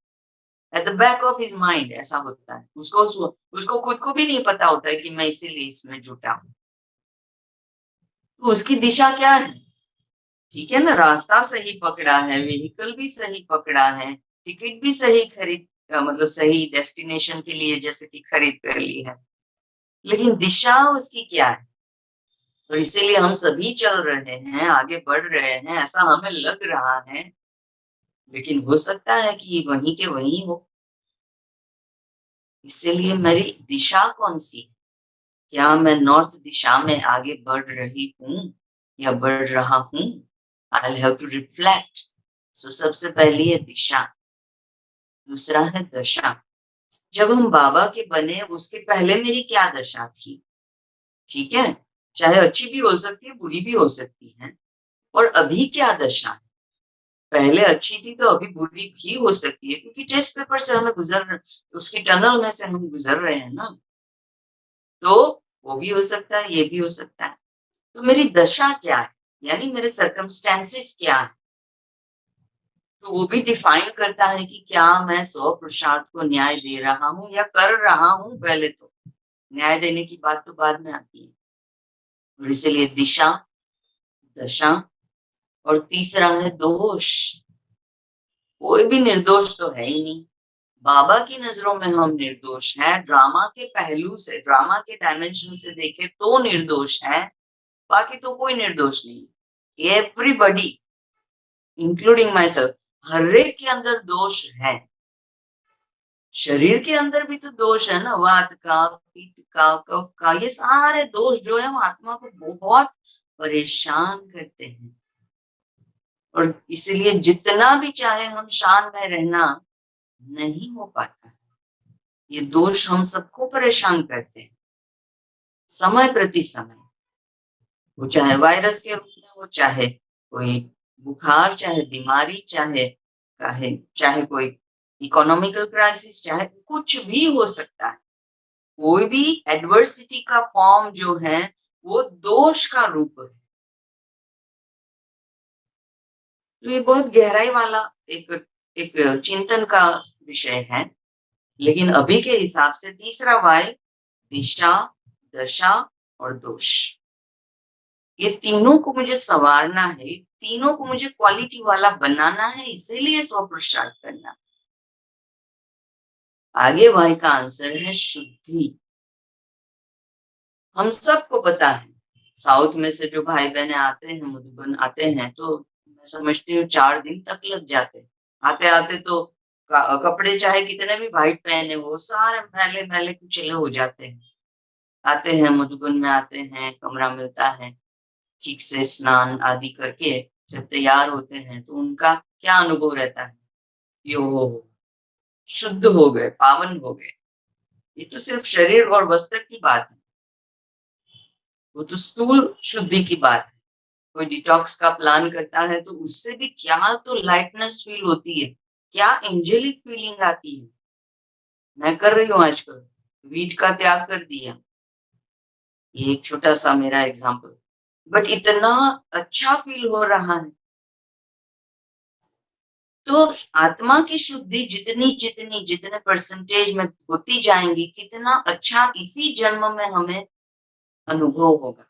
at the back of his mind ऐसा होता है। उसको खुद को भी नहीं पता होता है कि मैं इसीलिए इसमें जुटा हूँ। तो उसकी दिशा क्या है? ठीक है ना, रास्ता सही पकड़ा है, व्हीकल भी सही पकड़ा है, टिकट भी सही खरीद मतलब सही डेस्टिनेशन के लिए जैसे कि खरीद कर ली है, लेकिन दिशा उसकी क्या है? तो इसीलिए हम सभी चल रहे हैं, आगे बढ़ रहे हैं, ऐसा हमें लग रहा है, लेकिन हो सकता है कि वहीं के वहीं हो। इसीलिए मेरी दिशा कौन सी? क्या मैं नॉर्थ दिशा में आगे बढ़ रही हूँ या बढ़ रहा हूँ? I have to reflect. So सबसे पहली है दिशा, दूसरा है दशा। जब हम बाबा के बने उसके पहले मेरी क्या दशा थी? ठीक है, चाहे अच्छी भी हो सकती है, बुरी भी हो सकती है। और अभी क्या दशा है? पहले अच्छी थी तो अभी बुरी भी हो सकती है, क्योंकि टेस्ट पेपर से हमें उसकी टनल में से हम गुजर रहे हैं ना। तो वो भी हो सकता है, ये भी हो सकता है। तो मेरी दशा क्या है, यानी मेरे सर्कमस्टेंसेस क्या है, तो वो भी डिफाइन करता है कि क्या मैं स्व पुरुषार्थ को न्याय दे रहा हूँ या कर रहा हूँ। पहले तो न्याय देने की बात तो बाद में आती है। और इसीलिए दिशा, दशा और तीसरा है दोष। कोई भी निर्दोष तो है ही नहीं। बाबा की नजरों में हम निर्दोष हैं, ड्रामा के पहलू से, ड्रामा के डायमेंशन से देखे तो निर्दोष है, बाकी तो कोई निर्दोष नहीं। एवरीबडी इंक्लूडिंग माई सेल्फ, हर एक के अंदर दोष है। शरीर के अंदर भी तो दोष है ना, वात का, पित्त का, कफ का, ये सारे दोष जो है वो आत्मा को बहुत परेशान करते हैं। और इसलिए जितना भी चाहे हम शान में रहना, नहीं हो पाता। ये दोष हम सबको परेशान करते हैं समय प्रति समय। वो चाहे वायरस के रूप में हो, चाहे कोई बुखार, चाहे बीमारी, चाहे चाहे कोई इकोनॉमिकल क्राइसिस, चाहे कुछ भी हो सकता है। कोई भी एडवर्सिटी का फॉर्म जो है वो दोष का रूप है। तो ये बहुत गहराई वाला एक एक चिंतन का विषय है। लेकिन अभी के हिसाब से तीसरा वाय, दिशा, दशा और दोष, ये तीनों को मुझे संवारना है, तीनों को मुझे क्वालिटी वाला बनाना है, इसीलिए स्व पुरुषार्थ करना। आगे वाय का आंसर है शुद्धि। हम सबको पता है, साउथ में से जो भाई बहने आते हैं, मधुबन आते हैं, तो मैं समझती हूँ 4 दिन तक लग जाते हैं। आते आते तो कपड़े चाहे कितने भी वाइट पहने वो सारे मैले मैले कुचले हो जाते हैं। आते हैं, मधुबन में आते हैं, कमरा मिलता है, ठीक से स्नान आदि करके जब तैयार होते हैं तो उनका क्या अनुभव रहता है? यो हो, शुद्ध हो गए, पावन हो गए। ये तो सिर्फ शरीर और वस्त्र की बात है, वो तो स्थूल शुद्धि की बात है। कोई डिटॉक्स का प्लान करता है तो उससे भी क्या तो लाइटनेस फील होती है, क्या एंजेलिक फीलिंग आती है। मैं कर रही हूँ आजकल, वीट का त्याग कर दिया। ये एक छोटा सा मेरा एग्जाम्पल, बट इतना अच्छा फील हो रहा है। तो आत्मा की शुद्धि जितनी जितनी जितने परसेंटेज में होती जाएंगी, कितना अच्छा इसी जन्म में हमें अनुभव होगा।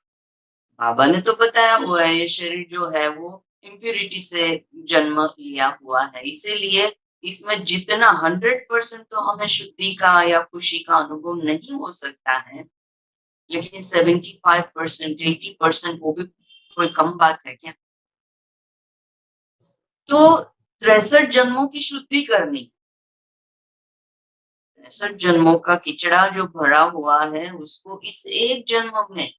बाबा ने तो बताया हुआ है, ये शरीर जो है वो इम्प्यूरिटी से जन्म लिया हुआ है, इसीलिए इसमें जितना 100% तो हमें शुद्धि का या खुशी का अनुभव नहीं हो सकता है, लेकिन 75%, 80% वो भी कोई कम बात है क्या। तो 63 जन्मों की शुद्धि करनी, 63 जन्मों का किचड़ा जो भरा हुआ है उसको इस एक जन्म में,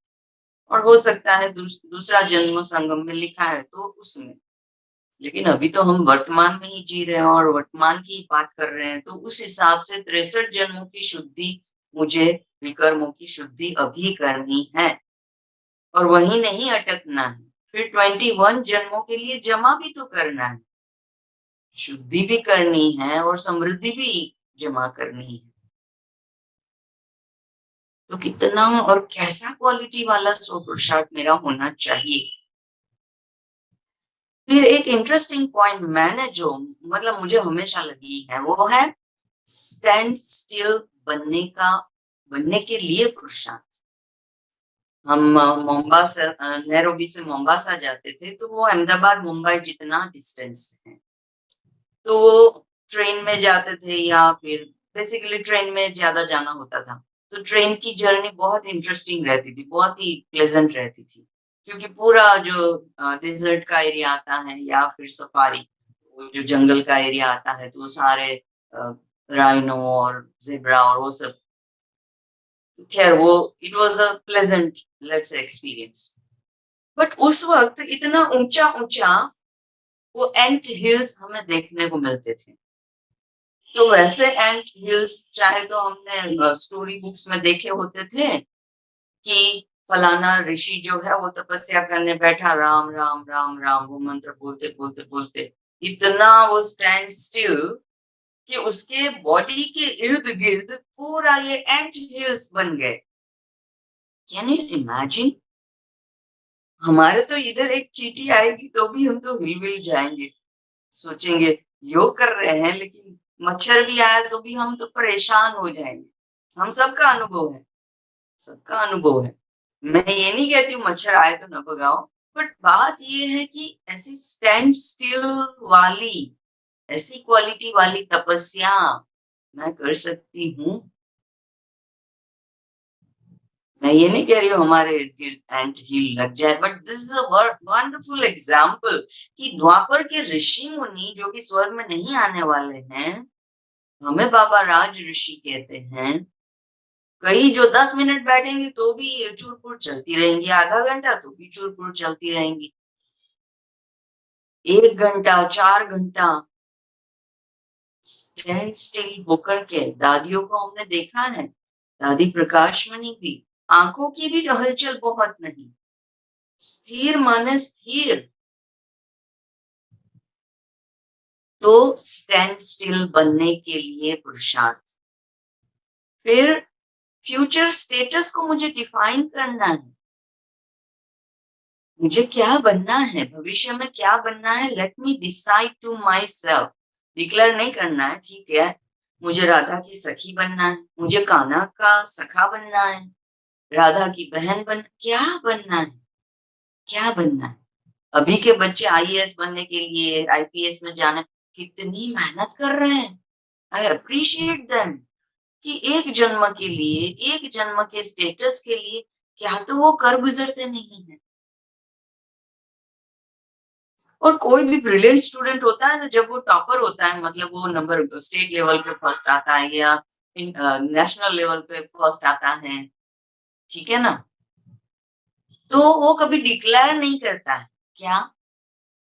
और हो सकता है दूसरा जन्म संगम में लिखा है तो उसमें, लेकिन अभी तो हम वर्तमान में ही जी रहे हैं और वर्तमान की ही बात कर रहे हैं, तो उस हिसाब से 63 जन्मों की शुद्धि मुझे विकर्मों की शुद्धि अभी करनी है, और वहीं नहीं अटकना है। फिर 21 जन्मों के लिए जमा भी तो करना है, शुद्धि भी करनी है और समृद्धि भी जमा करनी है। तो कितना और कैसा क्वालिटी वाला स्व पुरुषार्थ मेरा होना चाहिए। फिर एक इंटरेस्टिंग पॉइंट मैंने जो मतलब मुझे हमेशा लगी है वो है स्टैंड स्टिल बनने के लिए पुरुषार्थ। हम मोम्बासा नैरोबी से मोम्बासा जाते थे तो वो अहमदाबाद मुंबई जितना डिस्टेंस है, तो वो ट्रेन में जाते थे या फिर बेसिकली ट्रेन में ज्यादा जाना होता था। तो ट्रेन की जर्नी बहुत इंटरेस्टिंग रहती थी, बहुत ही प्लेजेंट रहती थी, क्योंकि पूरा जो डेजर्ट का एरिया आता है या फिर सफारी, वो जो जंगल का एरिया आता है, तो वो सारे राइनो और जेब्रा और वो सब, तो खैर वो it was a pleasant let's experience. But उस वक्त इतना ऊंचा ऊंचा वो एंट हिल्स हमें देखने को मिलते थे। तो वैसे एंट हिल्स चाहे तो हमने स्टोरी बुक्स में देखे होते थे कि फलाना ऋषि जो है वो तपस्या करने बैठा, राम राम राम राम वो मंत्र बोलते बोलते बोलते इतना वो स्टैंड स्टिल कि उसके बॉडी के इर्द गिर्द पूरा ये एंट हिल्स बन गए। Can you imagine. हमारे तो इधर एक चींटी आएगी तो भी हम तो हिल विल जाएंगे, सोचेंगे योग कर रहे हैं, लेकिन मच्छर भी आया तो भी हम तो परेशान हो जाएंगे। हम सबका अनुभव है, सबका अनुभव है। मैं ये नहीं कहती हूँ मच्छर आए तो न भगाओ, बट बात ये है कि ऐसी स्टैंड स्टिल वाली, ऐसी क्वालिटी वाली तपस्या मैं कर सकती हूँ। मैं ये नहीं कह रही हूँ हमारे इर्द गिर्द एंट हील लग जाए, but this is a wonderful example कि द्वापर के ऋषि मुनि जो कि स्वर्ग में नहीं आने वाले हैं, हमें बाबा राज ऋषि कहते हैं, कई जो 10 मिनट बैठेंगे तो भी चूरपुर चलती रहेंगी, आधा घंटा तो भी चूरपुर चलती रहेंगी, 1 घंटा 4 घंटा स्टैंड स्टिल होकर के। दादियों को हमने देखा है, दादी प्रकाश मणि भी, आंखों की भी हलचल बहुत नहीं, स्थिर माने स्थिर। तो स्टैंड स्टिल बनने के लिए पुरुषार्थ। फिर फ्यूचर स्टेटस को मुझे डिफाइन करना है, मुझे क्या बनना है, भविष्य में क्या बनना है, let me decide to myself. Declare नहीं करना है, ठीक है, मुझे राधा की सखी बनना है, मुझे कान्हा का सखा बनना है, राधा की बहन क्या बनना है, क्या बनना है। अभी के बच्चे आईएएस बनने के लिए, आईपीएस में जाने कितनी मेहनत कर रहे हैं। आई अप्रिशिएट देम कि एक जन्म के लिए, एक जन्म के स्टेटस के लिए क्या तो वो कर गुजरते नहीं है। और कोई भी ब्रिलियंट स्टूडेंट होता है ना, जब वो टॉपर होता है, मतलब वो नंबर स्टेट लेवल पे फर्स्ट आता है या नेशनल लेवल पे फर्स्ट आता है, ठीक है ना, तो वो कभी डिक्लेयर नहीं करता है क्या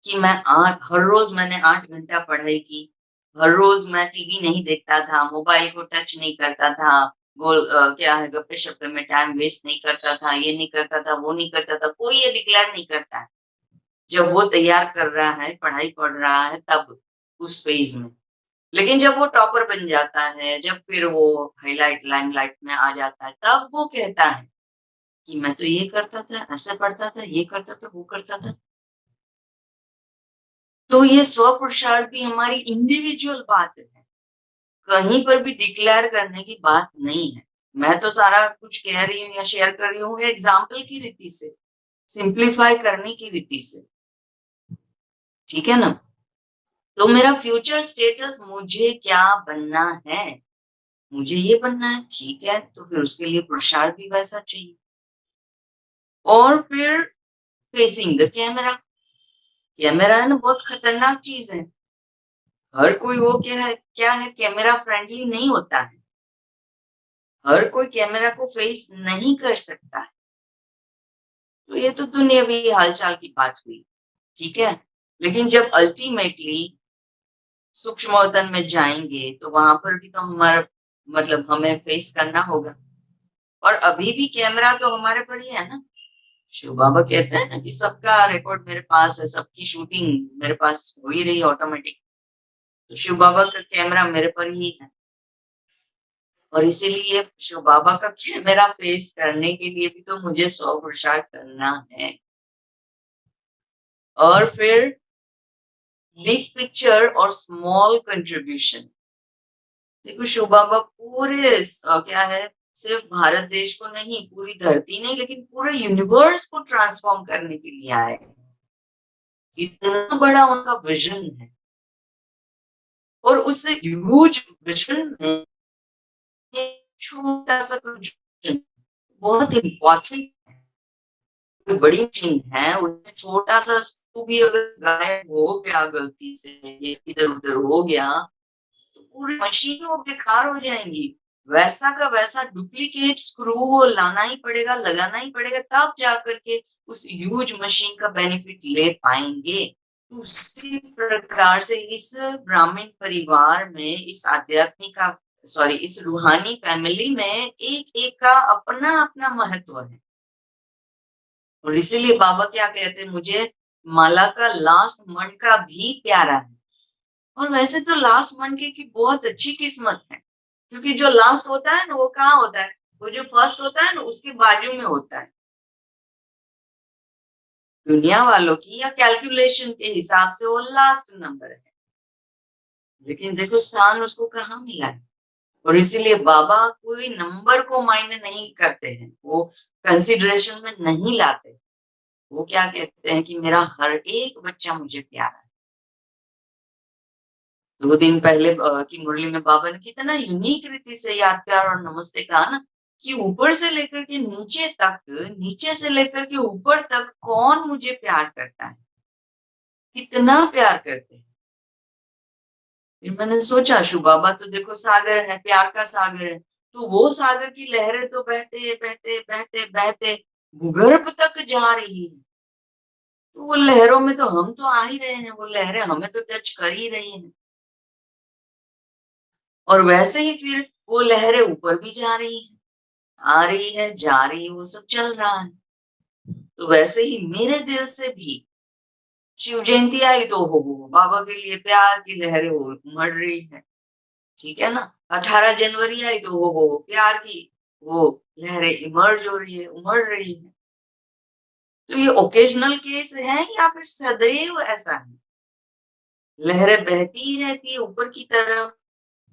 कि मैं हर रोज मैंने 8 घंटा पढ़ाई की, हर रोज मैं टीवी नहीं देखता था, मोबाइल को टच नहीं करता था, क्या है, गप्पे शप्पे में टाइम वेस्ट नहीं करता था, ये नहीं करता था, वो नहीं करता था, कोई ये डिक्लेयर नहीं करता है। जब वो तैयार कर रहा है, पढ़ाई पढ़ रहा है, तब उस फेज में। लेकिन जब वो टॉपर बन जाता है, जब फिर वो हाईलाइट लाइमलाइट में आ जाता है, तब वो कहता है कि मैं तो ये करता था, ऐसे पढ़ता था, ये करता था, वो करता था। तो ये स्व पुरुषार्थ भी हमारी इंडिविजुअल बात है, कहीं पर भी डिक्लेयर करने की बात नहीं है। मैं तो सारा कुछ कह रही हूँ या शेयर कर रही हूँ एग्जाम्पल की रीति से, सिंप्लीफाई करने की रीति से, ठीक है ना। तो मेरा फ्यूचर स्टेटस, मुझे क्या बनना है, मुझे ये बनना है, ठीक है, तो फिर उसके लिए पुरुषार्थ भी वैसा चाहिए। और फिर फेसिंग द कैमरा, कैमरा है ना, बहुत खतरनाक चीज है। हर कोई वो क्या है कैमरा फ्रेंडली नहीं होता है, हर कोई कैमरा को फेस नहीं कर सकता है। तो ये तो दुनियावी हालचाल की बात हुई, ठीक है। लेकिन जब अल्टीमेटली सूक्ष्म वतन में जाएंगे तो वहां पर भी तो हमारा मतलब हमें फेस करना होगा। और अभी भी कैमरा तो हमारे पर ही है ना। शिव बाबा कहते हैं ना कि सबका रिकॉर्ड मेरे पास है, सबकी शूटिंग मेरे पास हो ही रही ऑटोमेटिक। तो शिव बाबा का कैमरा मेरे पर ही है, और इसीलिए शिव बाबा का कैमरा फेस करने के लिए भी तो मुझे 100 करना है। और फिर बिग पिक्चर और स्मॉल कंट्रीब्यूशन। देखो शिव बाबा पूरे क्या है, सिर्फ भारत देश को नहीं, पूरी धरती नहीं, लेकिन पूरे यूनिवर्स को ट्रांसफॉर्म करने के लिए आए हैं। इतना बड़ा उनका विजन है, और उस ह्यूज विजन में छोटा सा contribution बहुत इम्पोर्टेंट है। कोई बड़ी मशीन है, उसमें छोटा सा स्क्रू भी अगर गायब हो गया गलती से, इधर उधर हो गया, तो पूरी मशीन वो बेकार हो जाएंगी। वैसा का वैसा डुप्लीकेट स्क्रू वो लाना ही पड़ेगा, लगाना ही पड़ेगा, तब जाकर के उस ह्यूज मशीन का बेनिफिट ले पाएंगे। तो उसी प्रकार से इस ब्राह्मण परिवार में, इस आध्यात्मिक का सॉरी इस रूहानी फैमिली में एक एक का अपना अपना महत्व है। और इसीलिए बाबा क्या कहते हैं, मुझे माला का लास्ट मणका भी प्यारा है। और वैसे तो लास्ट मणके की बहुत अच्छी किस्मत है, क्योंकि जो लास्ट होता है ना वो कहाँ होता है, वो जो फर्स्ट होता है ना उसके बाजू में होता है। दुनिया वालों की या कैलकुलेशन के हिसाब से वो लास्ट नंबर है, लेकिन देखो स्थान उसको कहाँ मिला है। और इसीलिए बाबा कोई नंबर को मायने नहीं करते हैं, वो कंसिडरेशन में नहीं लाते। वो क्या कहते हैं कि मेरा हर एक बच्चा मुझे प्यारा है। 2 दिन पहले की मुरली में बाबा ने कितना यूनिक रीति से याद प्यार और नमस्ते कहा ना, कि ऊपर से लेकर के नीचे तक, नीचे से लेकर के ऊपर तक कौन मुझे प्यार करता है, कितना प्यार करते हैं। फिर मैंने सोचा शिव बाबा तो देखो सागर है, प्यार का सागर है, तो वो सागर की लहरें तो बहते बहते बहते बहते भूगर्भ तक जा रही है। तो वो लहरों में तो हम तो आ ही रहे हैं, वो लहरें हमें तो टच कर ही रही हैं। और वैसे ही फिर वो लहरें ऊपर भी जा रही है, आ रही है, जा रही है, वो सब चल रहा है। तो वैसे ही मेरे दिल से भी शिव जयंती आई तो हो बाबा के लिए प्यार की लहरें हो उमड़ रही है, ठीक है ना। 18 जनवरी आई तो हो प्यार की वो लहरें इमर्ज हो रही है, उमड़ रही है। तो ये ओकेजनल केस है या फिर सदैव ऐसा है, लहरें बहती ही रहती है ऊपर की तरफ,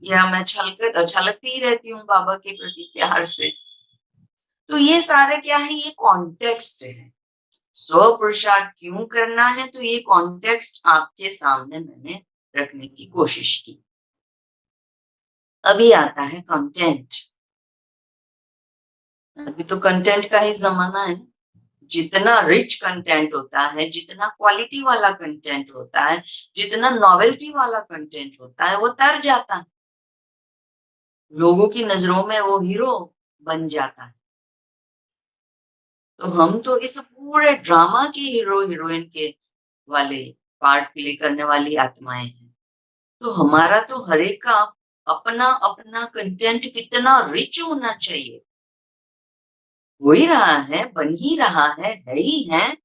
या मैं छलकती ही रहती हूँ बाबा के प्रति प्यार से। तो ये सारे क्या है, ये कॉन्टेक्स्ट है। स्व पुरुषार्थ क्यों करना है, तो ये कॉन्टेक्स्ट आपके सामने मैंने रखने की कोशिश की। अभी आता है कंटेंट। अभी तो कंटेंट का ही जमाना है। जितना रिच कंटेंट होता है, जितना क्वालिटी वाला कंटेंट होता है, जितना नॉवेल्टी वाला कंटेंट होता है, वो तर जाता है, लोगों की नजरों में वो हीरो बन जाता है। तो हम तो इस पूरे ड्रामा के हीरो हीरोइन के वाले पार्ट प्ले करने वाली आत्माएं हैं। तो हमारा तो हर एक का अपना अपना कंटेंट कितना रिच होना चाहिए। हो ही रहा है, बन ही रहा है ही है,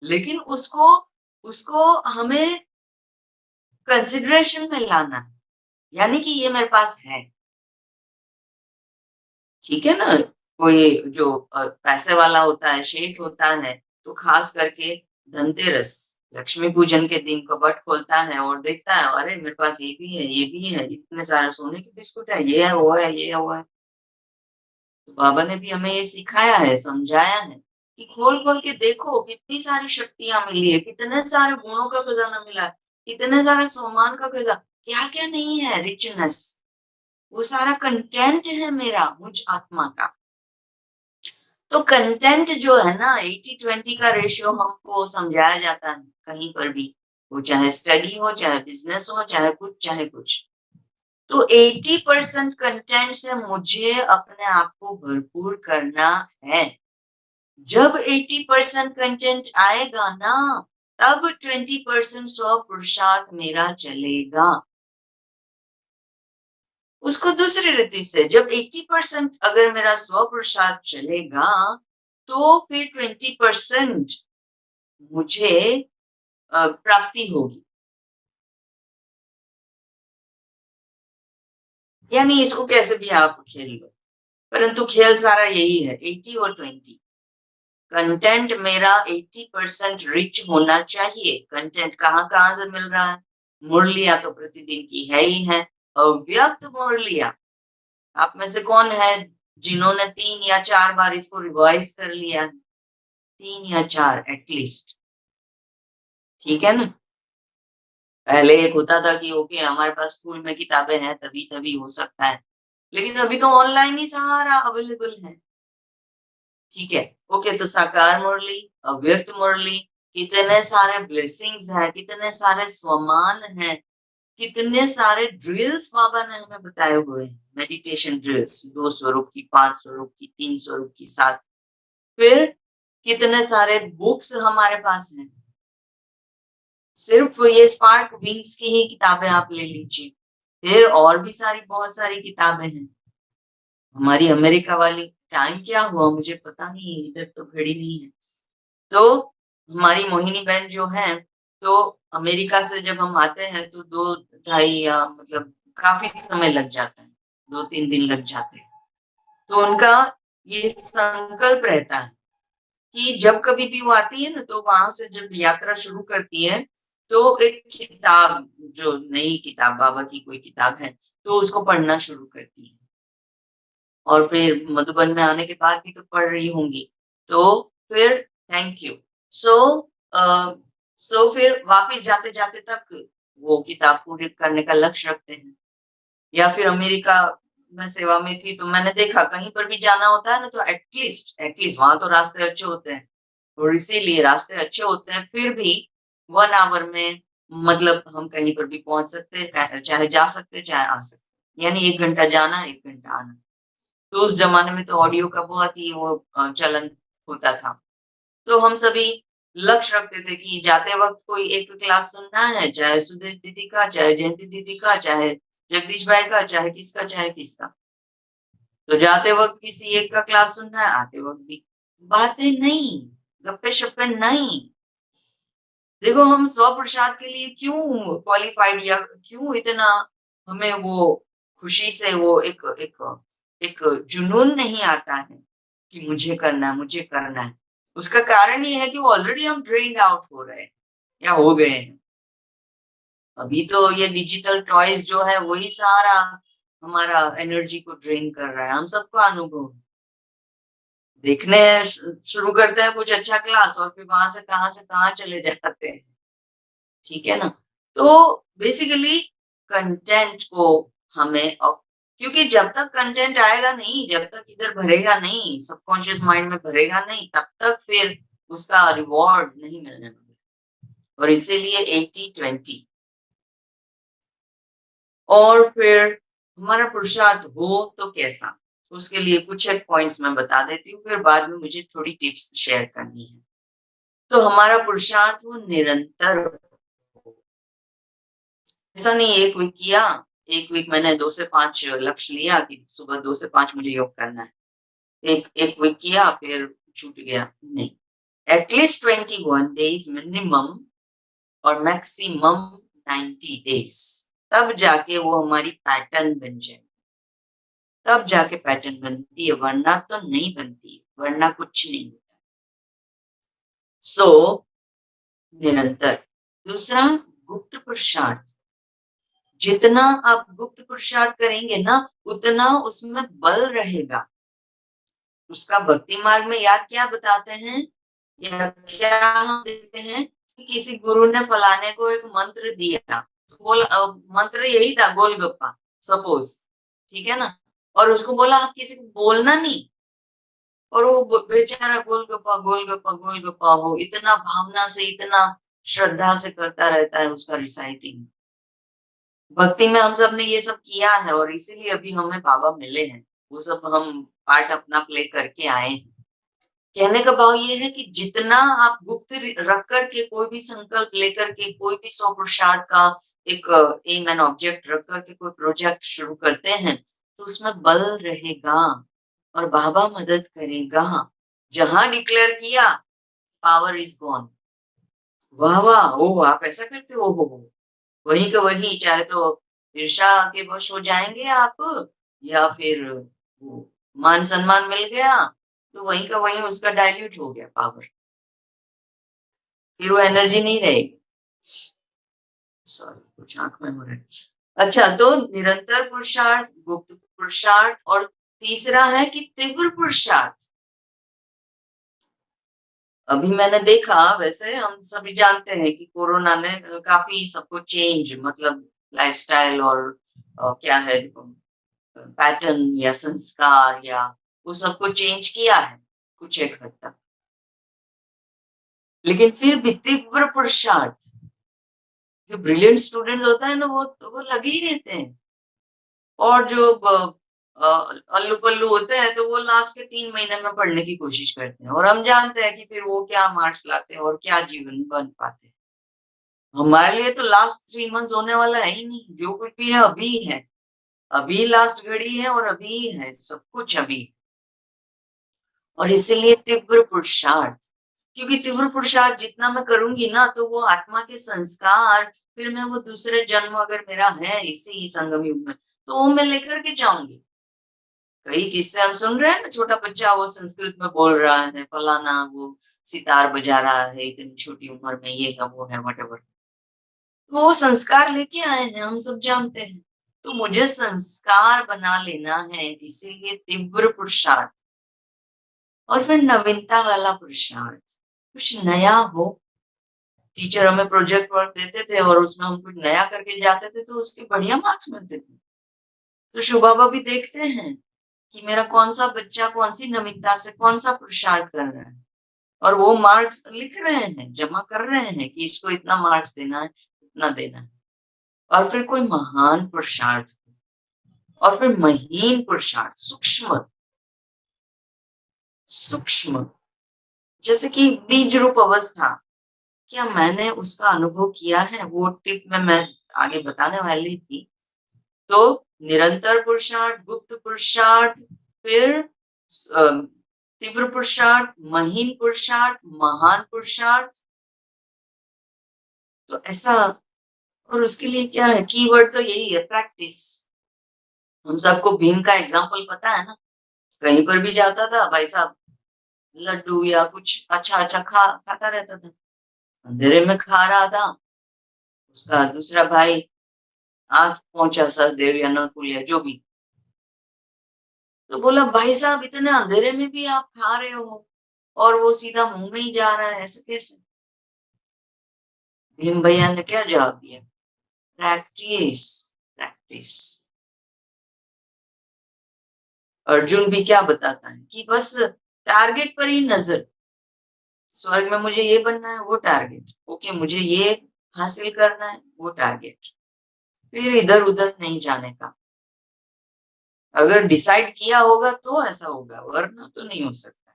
लेकिन उसको उसको हमें कंसिडरेशन में लाना है, यानी कि ये मेरे पास है, ठीक है ना। कोई जो पैसे वाला होता है, शेठ होता है, तो खास करके धनतेरस, लक्ष्मी पूजन के दिन कबट खोलता है और देखता है, अरे मेरे पास ये भी है, ये भी है, इतने सारे सोने के बिस्कुट है, ये है, वो है, ये है, वो है। तो बाबा ने भी हमें ये सिखाया है, समझाया है कि खोल खोल के देखो, कितनी सारी शक्तियां मिली है, कितने सारे गुणों का खजाना मिला है, कितने सारे सम्मान का खजाना, क्या क्या नहीं है, रिचनेस, वो सारा कंटेंट है मेरा, मुझ आत्मा का। तो कंटेंट जो है ना, 80-20 का रेशियो हमको समझाया जाता है कहीं पर भी, वो चाहे स्टडी हो, चाहे बिजनेस हो, चाहे कुछ। तो 80% कंटेंट से मुझे अपने आप को भरपूर करना है। जब 80% कंटेंट आएगा ना, तब 20% स्व पुरुषार्थ मेरा चलेगा। उसको दूसरी रीति से, जब 80% अगर मेरा स्व पुरुषार्थ चलेगा, तो फिर 20% मुझे प्राप्ति होगी। यानी इसको कैसे भी आप खेल लो, परंतु खेल सारा यही है, 80 और 20। कंटेंट मेरा 80% रिच होना चाहिए। कंटेंट कहाँ कहाँ से मिल रहा है? मुरलिया तो प्रतिदिन की है ही है, अव्यक्त मुरलिया। आप में से कौन है जिन्होंने 3 या 4 बार इसको रिवाइज कर लिया है? 3 या 4 एटलीस्ट, ठीक है ना। पहले एक होता था कि ओके हमारे पास स्कूल में किताबें हैं, तभी तभी हो सकता है, लेकिन अभी तो ऑनलाइन ही सहारा अवेलेबल है, ठीक है। ओके, तो साकार मुरली, अव्यक्त मुरली, कितने सारे ब्लेसिंग्स हैं, कितने सारे स्वमान हैं, कितने सारे ड्रिल्स बाबा ने हमें बताए हुए हैं, मेडिटेशन ड्रिल्स, 2 स्वरूप की, 5 स्वरूप की, 3 स्वरूप की, 7। फिर कितने सारे बुक्स हमारे पास हैं। सिर्फ ये स्पार्क विंग्स की ही किताबें आप ले लीजिए, फिर और भी सारी बहुत सारी किताबें हैं। हमारी अमेरिका वाली, टाइम क्या हुआ मुझे पता नहीं, इधर तो घड़ी नहीं है। तो हमारी मोहिनी बहन जो है, तो अमेरिका से जब हम आते हैं तो 2-2.5 या मतलब काफी समय लग जाता है, 2-3 दिन लग जाते हैं। तो उनका ये संकल्प रहता है कि जब कभी भी वो आती है ना, तो वहां से जब यात्रा शुरू करती है, तो एक किताब, जो नई किताब, बाबा की कोई किताब है, तो उसको पढ़ना शुरू करती है। और फिर मधुबन में आने के बाद भी तो पढ़ रही होंगी। तो फिर थैंक यू। सो फिर वापस जाते जाते तक वो किताब पूरी करने का लक्ष्य रखते हैं। या फिर अमेरिका में सेवा में थी, तो मैंने देखा कहीं पर भी जाना होता है ना, तो एटलीस्ट वहां तो रास्ते अच्छे होते हैं, और इसीलिए रास्ते अच्छे होते हैं, फिर भी 1 आवर में मतलब हम कहीं पर भी पहुंच सकते हैं, चाहे जा सकते चाहे आ सकते, यानी 1 घंटा जाना, 1 घंटा आना। तो उस जमाने में तो ऑडियो का बहुत ही वो चलन होता था। तो हम सभी लक्ष्य रखते थे कि जाते वक्त कोई एक क्लास सुनना है, चाहे सुदेश दीदी का, चाहे जयंती दीदी का, चाहे जगदीश भाई का, चाहे किसका। तो जाते वक्त किसी एक का क्लास सुनना है, आते वक्त भी। बातें नहीं, गप्पे शप्पे नहीं। देखो हम स्व प्रसाद के लिए क्यों क्वालिफाइड, या क्यों इतना हमें वो खुशी से वो एक जुनून नहीं आता है कि मुझे करना है, मुझे करना है। उसका कारण ये है कि वो ऑलरेडी हम ड्रेन्ड आउट हो रहे हैं या हो गए हैं। अभी तो ये डिजिटल टॉयज जो है वही सारा हमारा एनर्जी को ड्रेन कर रहा है, हम सबका अनुभव है। देखने शुरू करते हैं कुछ अच्छा क्लास, और फिर वहां से कहाँ चले जाते हैं, ठीक है ना। तो बेसिकली कंटेंट को हमें, क्योंकि जब तक कंटेंट आएगा नहीं, जब तक इधर भरेगा नहीं, सबकॉन्शियस माइंड में भरेगा नहीं, तब तक फिर उसका रिवॉर्ड नहीं मिलने वाला। और इसीलिए 80-20। और फिर हमारा पुरुषार्थ हो तो कैसा, उसके लिए कुछ एक पॉइंट्स मैं बता देती हूँ, फिर बाद में मुझे थोड़ी टिप्स शेयर करनी है। तो हमारा पुरुषार्थ हो निरंतर हो, ऐसा नहीं एक वीक किया, एक वीक मैंने 2 से 5 लक्ष्य लिया कि सुबह 2 से 5 मुझे योग करना है। एक एक वीक किया फिर छूट गया, नहीं। एटलीस्ट 21 डेज मिनिमम और मैक्सिमम 90 डेज, तब जाके वो हमारी पैटर्न बन जाए, तब जाके पैटर्न बनती है, वरना तो नहीं बनती है, वरना कुछ नहीं होता। सो निरंतर। दूसरा, गुप्त पुरुषार्थ। जितना आप गुप्त पुरुषार्थ करेंगे ना, उतना उसमें बल रहेगा। उसका भक्ति मार्ग में याद क्या बताते हैं, या क्या हम देखते हैं कि किसी गुरु ने फलाने को एक मंत्र दिया, बोल मंत्र यही था गोलगप्पा, सपोज, ठीक है ना, और उसको बोला आप किसी को बोलना नहीं, और वो बेचारा गोलगप्पा गोलगप्पा गोलगप्पा वो इतना भावना से, इतना श्रद्धा से करता रहता है उसका रिसाइटिंग। भक्ति में हम सब ने ये सब किया है और इसीलिए अभी हमें बाबा मिले हैं, वो सब हम पार्ट अपना प्ले करके आए हैं। कहने का भाव ये है कि जितना आप गुप्त रख करके कोई भी संकल्प लेकर के कोई भी सौ पुरुषार्थ का एक एम एंड ऑब्जेक्ट रख करके कोई प्रोजेक्ट शुरू करते हैं, तो उसमें बल रहेगा और बाबा मदद करेगा। जहां डिक्लेयर किया पावर इज गॉन, वाह वाह, ओ आप ऐसा करते हो, वही का वही, चाहे तो ईर्षा के वश हो जाएंगे आप, या फिर वो मान सम्मान मिल गया तो वही का वही उसका डाइल्यूट हो गया पावर, फिर वो एनर्जी नहीं रहेगी। सॉरी, कुछ आंख में हो रहा है। अच्छा, तो निरंतर पुरुषार्थ, गुप्त पुरुषार्थ, और तीसरा है कि तीव्र पुरुषार्थ। अभी मैंने देखा, वैसे हम सभी जानते हैं कि कोरोना ने काफी सबको चेंज, मतलब लाइफस्टाइल और क्या है पैटर्न या संस्कार या वो सबको चेंज किया है कुछ एक हद तक, लेकिन फिर भी तीव्र पुरुषार्थ, जो ब्रिलियंट स्टूडेंट होता है ना, वो लगे ही रहते हैं, और जो अल्लू पल्लू होते हैं तो वो लास्ट के 3 महीने में पढ़ने की कोशिश करते हैं, और हम जानते हैं कि फिर वो क्या मार्क्स लाते हैं और क्या जीवन बन पाते हैं। हमारे लिए तो लास्ट 3 मंथ्स होने वाला है ही नहीं, जो कुछ भी है अभी है, अभी लास्ट घड़ी है और अभी है सब कुछ अभी। और इसीलिए तीव्र पुरुषार्थ, क्योंकि तीव्र पुरुषार्थ जितना मैं करूंगी ना, तो वो आत्मा के संस्कार, फिर मैं वो दूसरे जन्म अगर मेरा है इसी संगम युग में, तो वो मैं लेकर के जाऊंगी। कई किस्से हम सुन रहे हैं ना, छोटा बच्चा वो संस्कृत में बोल रहा है, फलाना वो सितार बजा रहा है इतनी छोटी उम्र में, ये है वो है वटेवर, वो संस्कार लेके आए हैं, हम सब जानते हैं। तो मुझे संस्कार बना लेना है, इसीलिए तीव्र पुरुषार्थ। और फिर नवीनता वाला पुरुषार्थ, कुछ नया हो। टीचर हमें प्रोजेक्ट वर्क देते थे और उसमें हम कुछ नया करके जाते थे तो उसके बढ़िया मार्क्स मिलते थे। तो शिव बाबा भी देखते हैं कि मेरा कौन सा बच्चा कौन सी नवीनता से कौन सा पुरुषार्थ कर रहा है, और वो मार्क्स लिख रहे हैं, जमा कर रहे हैं कि इसको इतना मार्क्स देना है, इतना देना है। और फिर कोई महान पुरुषार्थ, और फिर महीन पुरुषार्थ, सूक्ष्म सूक्ष्म, जैसे कि बीज रूप अवस्था, क्या मैंने उसका अनुभव किया है, वो टिप में मैं आगे बताने वाली थी। तो निरंतर पुरुषार्थ, गुप्त पुरुषार्थ, फिर तीव्र पुरुषार्थ, महीन पुरुषार्थ, महान पुरुषार्थ, तो ऐसा। और उसके लिए क्या है, कीवर्ड तो यही है, प्रैक्टिस। हम सबको भीम का एग्जाम्पल पता है ना, कहीं पर भी जाता था भाई साहब, लड्डू या कुछ अच्छा अच्छा खाता रहता था, अंधेरे में खा रहा था, उसका दूसरा भाई आंख पहुंचा, सहदेव या नकुल या जो भी, तो बोला भाई साहब इतने अंधेरे में भी आप खा रहे हो, और वो सीधा मुंह में ही जा रहा है, ऐसे कैसे? भीम भैया ने क्या जवाब दिया, प्रैक्टिस, प्रैक्टिस। अर्जुन भी क्या बताता है कि बस टारगेट पर ही नजर, स्वर्ग में मुझे ये बनना है वो टारगेट, ओके मुझे ये हासिल करना है वो टारगेट, फिर इधर उधर नहीं जाने का। अगर डिसाइड किया होगा तो ऐसा होगा, वरना तो नहीं हो सकता।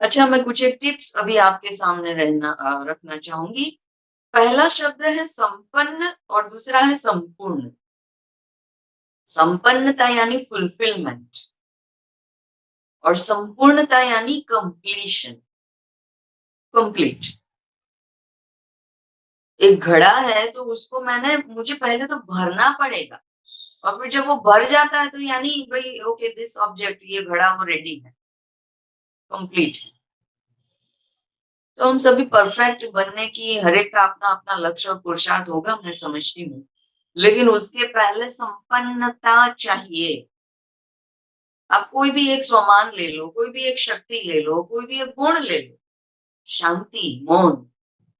अच्छा, मैं कुछ एक टिप्स अभी आपके सामने रखना चाहूंगी। पहला शब्द है संपन्न और दूसरा है संपूर्ण। संपन्नता यानी फुलफिलमेंट और संपूर्णता यानी कंप्लीशन, कंप्लीट। एक घड़ा है तो उसको मुझे पहले तो भरना पड़ेगा और फिर जब वो भर जाता है तो यानी भाई ओके दिस ऑब्जेक्ट, ये घड़ा वो रेडी है, कंप्लीट है। तो हम सभी परफेक्ट बनने की हर एक का अपना अपना लक्ष्य और पुरुषार्थ होगा, मैं समझती हूँ, लेकिन उसके पहले संपन्नता चाहिए। आप कोई भी एक स्वमान ले लो, कोई भी एक शक्ति ले लो, कोई भी एक गुण ले लो, शांति, मौन,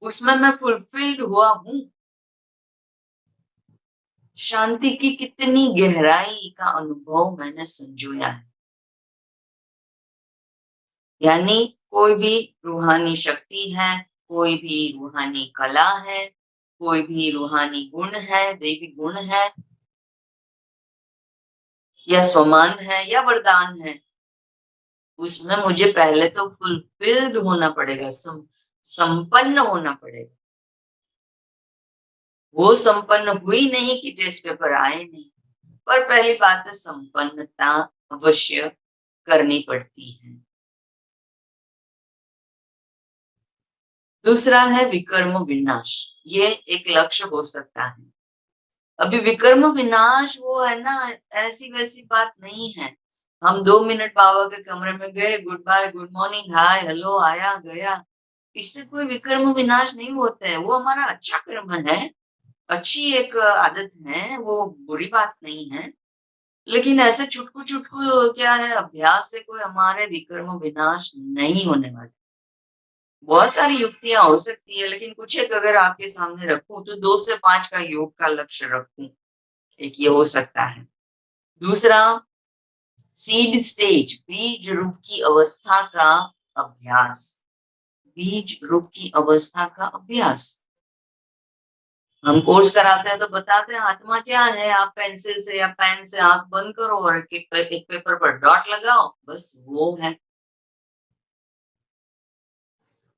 उसमें मैं फुलफिल्ड हुआ हूं। शांति की कितनी गहराई का अनुभव मैंने संजोया है। यानी कोई भी रूहानी शक्ति है, कोई भी रूहानी कला है, कोई भी रूहानी गुण है, दैवी गुण है या स्वमान है या वरदान है, उसमें मुझे पहले तो फुलफिल्ड होना पड़ेगा, संपन्न होना पड़ेगा। वो संपन्न हुई नहीं कि टेस्ट पेपर आए नहीं, पर पहली बात है संपन्नता अवश्य करनी पड़ती है। दूसरा है विकर्म विनाश। ये एक लक्ष्य हो सकता है। अभी विकर्म विनाश वो है ना, ऐसी वैसी बात नहीं है। हम 2 मिनट बाबा के कमरे में गए, goodbye, good morning, hi hello, आया गया, इससे कोई विकर्म विनाश नहीं होता है। वो हमारा अच्छा कर्म है, अच्छी एक आदत है, वो बुरी बात नहीं है। लेकिन ऐसे चुटकू चुटकू क्या है, अभ्यास से कोई हमारे विकर्म विनाश नहीं होने वाले। बहुत सारी युक्तियां हो सकती है, लेकिन कुछ एक अगर आपके सामने रखूं तो 2 से 5 का योग का लक्ष्य रखूं, एक ये हो सकता है। दूसरा, सीड स्टेज, बीज रूप की अवस्था का अभ्यास। बीज रूप की अवस्था का अभ्यास हम कोर्स कराते हैं तो बताते हैं आत्मा क्या है। आप पेंसिल से या पेन से आंख बंद करो और एक पेपर पर डॉट लगाओ, बस वो है।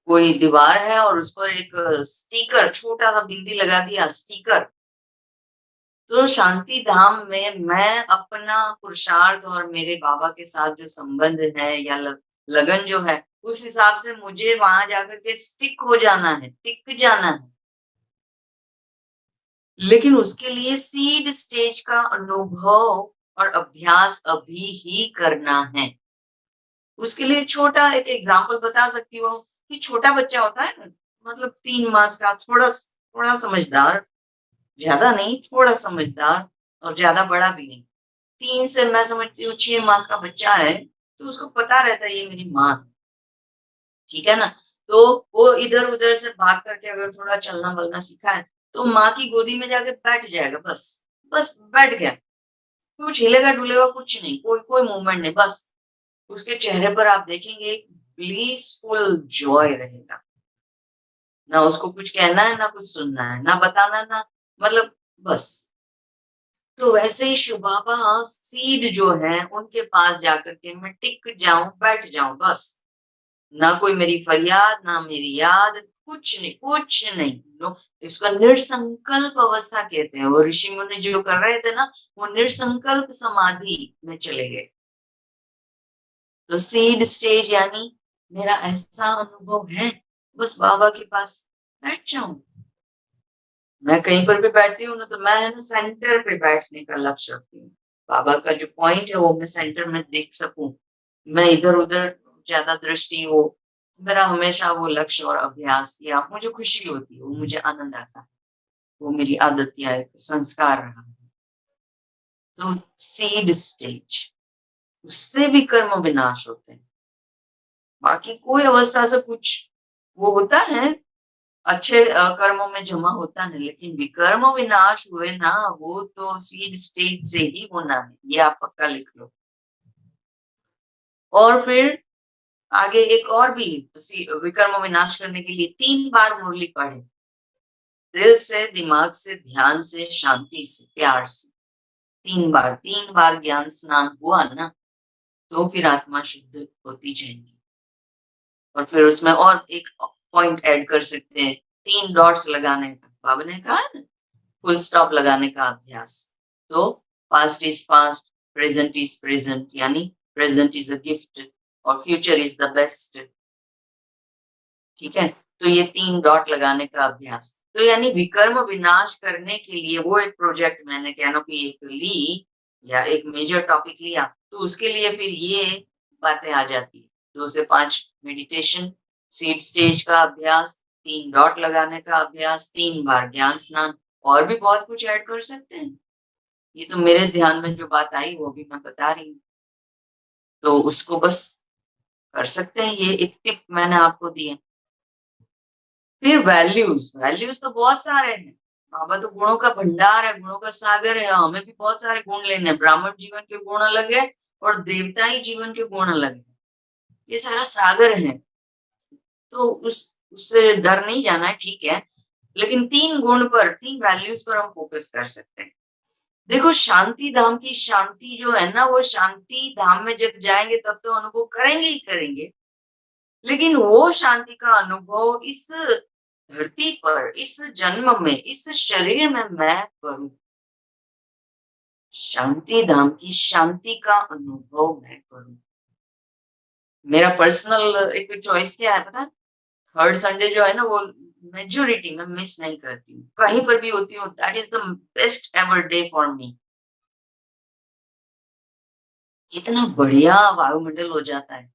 कोई दीवार है और उस पर एक स्टिकर, छोटा सा बिंदी लगा दिया, स्टिकर। तो शांति धाम में मैं अपना पुरुषार्थ और मेरे बाबा के साथ जो संबंध है या लगन जो है, उस हिसाब से मुझे वहां जाकर के स्टिक हो जाना है, टिक जाना है। लेकिन उसके लिए सीड स्टेज का अनुभव और अभ्यास अभी ही करना है। उसके लिए छोटा एक एग्जाम्पल बता सकती हूँ कि छोटा बच्चा होता है ना, मतलब 3 मास का, थोड़ा थोड़ा समझदार, ज्यादा नहीं, थोड़ा समझदार और ज्यादा बड़ा भी नहीं। 3 से मैं समझती हूँ 6 मास का बच्चा है तो उसको पता रहता है ये मेरी माँ, ठीक है ना। तो वो इधर उधर से भाग करके अगर थोड़ा चलना वलना सीखा है तो माँ की गोदी में जाके बैठ जाएगा, बस बस बैठ गया। कुछ हिलेगा डुलेगा कुछ नहीं, कोई कोई मूवमेंट नहीं, बस उसके चेहरे पर आप देखेंगे एक ब्लीसफुल जॉय रहेगा। ना उसको कुछ कहना है, ना कुछ सुनना है, ना बताना, ना मतलब बस। तो वैसे ही शिव बाबा सीड जो है उनके पास जाकर के मैं टिक जाऊं, बैठ जाऊं, बस। ना कोई मेरी फरियाद, ना मेरी याद, कुछ नहीं, कुछ नहीं। नो, इसका निर्संकल्प अवस्था कहते हैं। वो ऋषि मुनि जो कर रहे थे ना, वो निर्संकल्प समाधि में चले गए। तो सीड स्टेज यानी मेरा ऐसा अनुभव है, बस बाबा के पास बैठ जाऊं। मैं कहीं पर भी बैठती हूँ ना, तो मैं सेंटर पे बैठने का लक्ष्य रखती हूँ। बाबा का जो पॉइंट है वो मैं सेंटर में देख सकूं, मैं इधर उधर ज्यादा दृष्टि हो। मेरा हमेशा वो लक्ष्य और अभ्यास, या मुझे खुशी होती है, वो मुझे आनंद आता है, वो मेरी आदत या एक संस्कार रहा है। तो सीड स्टेज, उससे भी कर्म विनाश होते हैं। बाकी कोई अवस्था से कुछ वो होता है, अच्छे कर्मों में जमा होता है, लेकिन विकर्म विनाश हुए ना, वो तो सीड स्टेज से ही होना है, ये आप पक्का लिख लो। और फिर आगे एक और भी, विकर्म विनाश करने के लिए 3 बार मुरली पढ़े, दिल से, दिमाग से, ध्यान से, शांति से, प्यार से। 3 बार, 3 बार ज्ञान स्नान हुआ ना, तो फिर आत्मा शुद्ध होती जाएगी। और फिर उसमें और एक पॉइंट ऐड कर सकते हैं, 3 डॉट्स लगाने का, बाबा ने कहा ना, फुल स्टॉप लगाने का अभ्यास। तो past is past, present is present, यानी प्रेजेंट इज अ गिफ्ट और फ्यूचर इज द बेस्ट। ठीक है, तो ये 3 डॉट लगाने का अभ्यास। तो यानी विकर्म विनाश करने के लिए वो एक प्रोजेक्ट मैंने कैनोपी एक ली या एक मेजर टॉपिक लिया, तो उसके लिए फिर ये बातें आ जाती है। 2 से 5 मेडिटेशन, सीड स्टेज का अभ्यास, 3 डॉट लगाने का अभ्यास, 3 बार ज्ञान स्नान, और भी बहुत कुछ ऐड कर सकते हैं। ये तो मेरे ध्यान में जो बात आई वो भी मैं बता रही हूँ, तो उसको बस कर सकते हैं। ये एक टिप मैंने आपको दी है। फिर वैल्यूज, वैल्यूज तो बहुत सारे हैं। बाबा तो गुणों का भंडार है, गुणों का सागर है। हमें भी बहुत सारे गुण लेने हैं। ब्राह्मण जीवन के गुण अलग है और देवताई जीवन के गुण अलग है। ये सारा सागर है, तो उससे डर नहीं जाना है, ठीक है। लेकिन 3 गुण पर, 3 वैल्यूज पर हम फोकस कर सकते हैं। देखो, शांति धाम की शांति जो है ना, वो शांति धाम में जब जाएंगे तब तो अनुभव करेंगे ही करेंगे, लेकिन वो शांति का अनुभव इस धरती पर, इस जन्म में, इस शरीर में मैं करूं। शांति धाम की शांति का अनुभव मैं करूं। मेरा पर्सनल एक चॉइस क्या है पता है? थर्ड संडे जो है ना, वो मेजोरिटी में मिस नहीं करती हूँ, कहीं पर भी होती हूँ। That is the best ever day for me. कितना बढ़िया वायुमंडल हो जाता है।